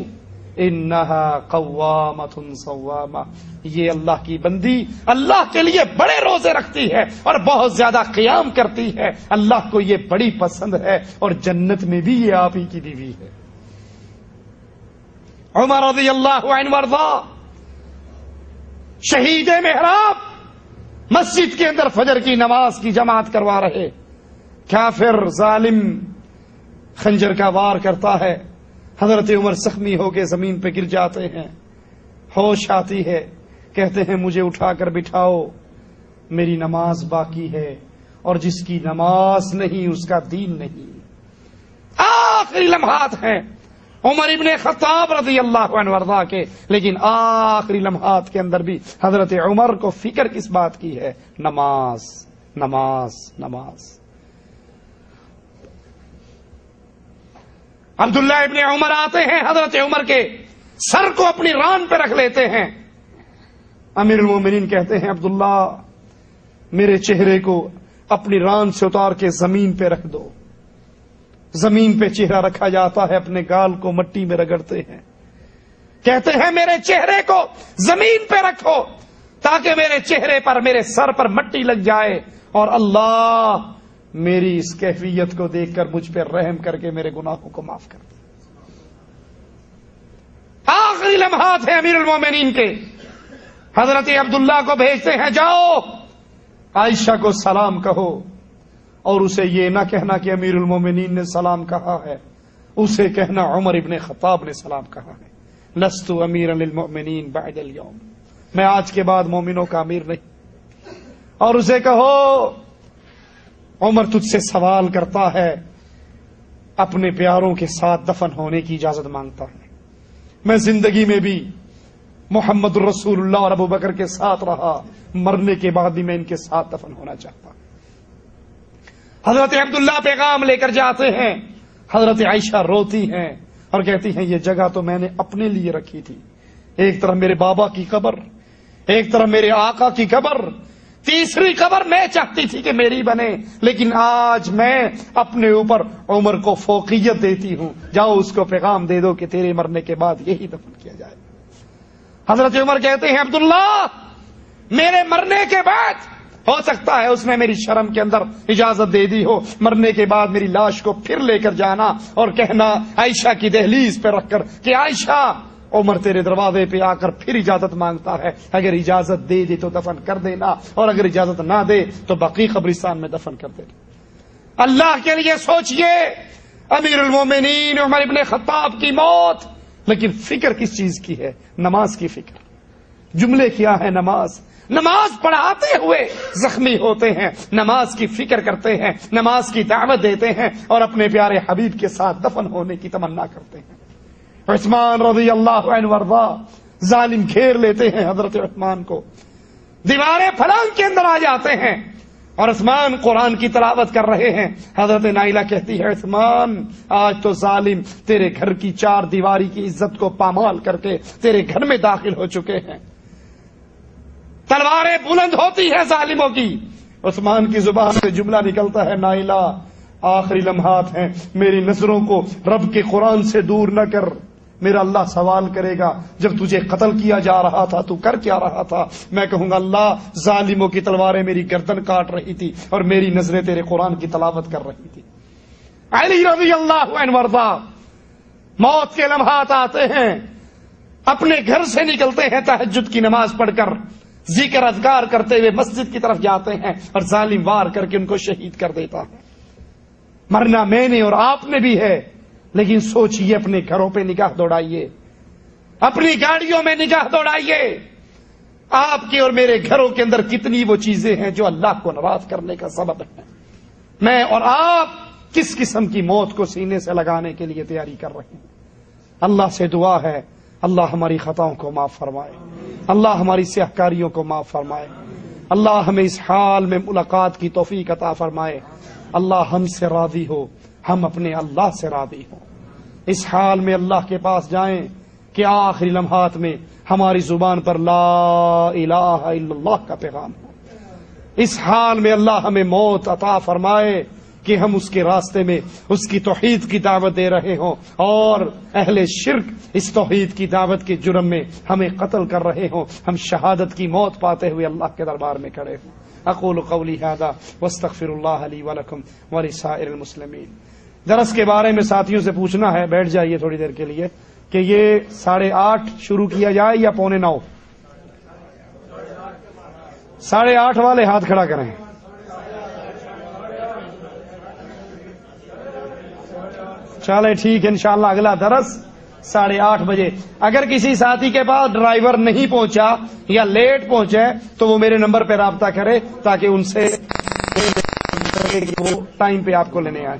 انہا قوامۃ صوامہ، یہ اللہ کی بندی اللہ کے لیے بڑے روزے رکھتی ہے اور بہت زیادہ قیام کرتی ہے، اللہ کو یہ بڑی پسند ہے اور جنت میں بھی یہ آپ ہی کی بیوی ہے۔ عمر رضی اللہ عنہ وارضا شہید محراب مسجد کے اندر فجر کی نماز کی جماعت کروا رہے، کافر ظالم خنجر کا وار کرتا ہے، حضرت عمر زخمی ہو کے زمین پہ گر جاتے ہیں، ہوش آتی ہے، کہتے ہیں مجھے اٹھا کر بٹھاؤ، میری نماز باقی ہے، اور جس کی نماز نہیں اس کا دین نہیں۔ آخری لمحات ہیں عمر ابن خطاب رضی اللہ عنہ وارضا کے، لیکن آخری لمحات کے اندر بھی حضرت عمر کو فکر کس بات کی ہے؟ نماز، نماز، نماز۔ عبداللہ ابن عمر آتے ہیں، حضرت عمر کے سر کو اپنی ران پہ رکھ لیتے ہیں۔ امیر المومنین کہتے ہیں عبداللہ میرے چہرے کو اپنی ران سے اتار کے زمین پہ رکھ دو۔ زمین پہ چہرہ رکھا جاتا ہے، اپنے گال کو مٹی میں رگڑتے ہیں، کہتے ہیں میرے چہرے کو زمین پہ رکھو تاکہ میرے چہرے پر، میرے سر پر مٹی لگ جائے، اور اللہ میری اس کیفیت کو دیکھ کر مجھ پہ رحم کر کے میرے گناہوں کو معاف کر دے۔ آخری لمحات ہیں امیر المومنین کے، حضرت عبداللہ کو بھیجتے ہیں جاؤ عائشہ کو سلام کہو، اور اسے یہ نہ کہنا کہ امیر المومنین نے سلام کہا ہے، اسے کہنا عمر ابن خطاب نے سلام کہا ہے، لست امیر للمؤمنین بعد اليوم، میں آج کے بعد مومنوں کا امیر نہیں۔ اور اسے کہو عمر تجھ سے سوال کرتا ہے، اپنے پیاروں کے ساتھ دفن ہونے کی اجازت مانگتا ہے، میں زندگی میں بھی محمد رسول اللہ اور ابو بکر کے ساتھ رہا، مرنے کے بعد بھی میں ان کے ساتھ دفن ہونا چاہتا ہوں۔ حضرت عبداللہ پیغام لے کر جاتے ہیں، حضرت عائشہ روتی ہیں اور کہتی ہیں یہ جگہ تو میں نے اپنے لیے رکھی تھی، ایک طرف میرے بابا کی قبر، ایک طرف میرے آقا کی قبر، تیسری قبر میں چاہتی تھی کہ میری بنے، لیکن آج میں اپنے اوپر عمر کو فوقیت دیتی ہوں، جاؤ اس کو پیغام دے دو کہ تیرے مرنے کے بعد یہی دفن کیا جائے۔ حضرت عمر کہتے ہیں عبداللہ میرے مرنے کے بعد ہو سکتا ہے اس نے میری شرم کے اندر اجازت دے دی ہو، مرنے کے بعد میری لاش کو پھر لے کر جانا اور کہنا عائشہ کی دہلیز پہ رکھ کر کہ عائشہ عمر تیرے دروازے پہ آ کر پھر اجازت مانگتا ہے، اگر اجازت دے دی تو دفن کر دینا، اور اگر اجازت نہ دے تو بقیع قبرستان میں دفن کر دینا۔ اللہ کے لیے سوچئے امیر المومنین عمر ابن خطاب کی موت، لیکن فکر کس چیز کی ہے؟ نماز کی فکر۔ جملے کیا ہے؟ نماز۔ نماز پڑھاتے ہوئے زخمی ہوتے ہیں، نماز کی فکر کرتے ہیں، نماز کی دعوت دیتے ہیں اور اپنے پیارے حبیب کے ساتھ دفن ہونے کی تمنا کرتے ہیں۔ عثمان رضی اللہ عنہ وارضا، ظالم گھیر لیتے ہیں حضرت عثمان کو، دیواریں پھلانگ کے اندر آ جاتے ہیں اور عثمان قرآن کی تلاوت کر رہے ہیں۔ حضرت نائلہ کہتی ہے عثمان آج تو ظالم تیرے گھر کی چار دیواری کی عزت کو پامال کر کے تیرے گھر میں داخل ہو چکے ہیں، تلواریں بلند ہوتی ہیں ظالموں کی۔ عثمان کی زبان سے جملہ نکلتا ہے نائلہ آخری لمحات ہیں، میری نظروں کو رب کے قرآن سے دور نہ کر، میرا اللہ سوال کرے گا جب تجھے قتل کیا جا رہا تھا تو کر کیا رہا تھا؟ میں کہوں گا اللہ ظالموں کی تلواریں میری گردن کاٹ رہی تھی اور میری نظریں تیرے قرآن کی تلاوت کر رہی تھی۔ علی رضی اللہ عنہ وارضا، موت کے لمحات آتے ہیں، اپنے گھر سے نکلتے ہیں تہجد کی نماز پڑھ کر، ذکر اذکار کرتے ہوئے مسجد کی طرف جاتے ہیں اور ظالم وار کر کے ان کو شہید کر دیتا ہے۔ مرنا میں نے اور آپ نے بھی ہے، لیکن سوچئے اپنے گھروں پہ نگاہ دوڑائیے، اپنی گاڑیوں میں نگاہ دوڑائیے، آپ کے اور میرے گھروں کے اندر کتنی وہ چیزیں ہیں جو اللہ کو ناراض کرنے کا سبب ہے۔ میں اور آپ کس قسم کی موت کو سینے سے لگانے کے لیے تیاری کر رہے ہیں؟ اللہ سے دعا ہے اللہ ہماری خطاؤں کو معاف فرمائے، اللہ ہماری سیاہکاریوں کو معاف فرمائے، اللہ ہمیں اس حال میں ملاقات کی توفیق عطا فرمائے، اللہ ہم سے راضی ہو، ہم اپنے اللہ سے راضی ہوں، اس حال میں اللہ کے پاس جائیں کہ آخری لمحات میں ہماری زبان پر لا الہ الا اللہ کا پیغام ہو، اس حال میں اللہ ہمیں موت عطا فرمائے کہ ہم اس کے راستے میں اس کی توحید کی دعوت دے رہے ہوں اور اہل شرک اس توحید کی دعوت کے جرم میں ہمیں قتل کر رہے ہوں، ہم شہادت کی موت پاتے ہوئے اللہ کے دربار میں کھڑے ہوں۔ اقول قولی ھذا واستغفر اللہ لی ولکم ولسائر المسلمین۔ درس کے بارے میں ساتھیوں سے پوچھنا ہے، بیٹھ جائیے تھوڑی دیر کے لیے، کہ یہ 8:30 شروع کیا جائے یا 8:45؟ 8:30 والے ہاتھ کھڑا کریں۔ چلے ٹھیک ہے، انشاءاللہ اگلا درس 8:30 بجے۔ اگر کسی ساتھی کے پاس ڈرائیور نہیں پہنچا یا لیٹ پہنچے تو وہ میرے نمبر پہ رابطہ کرے تاکہ ان سے وہ ٹائم پہ آپ کو لینے آئے۔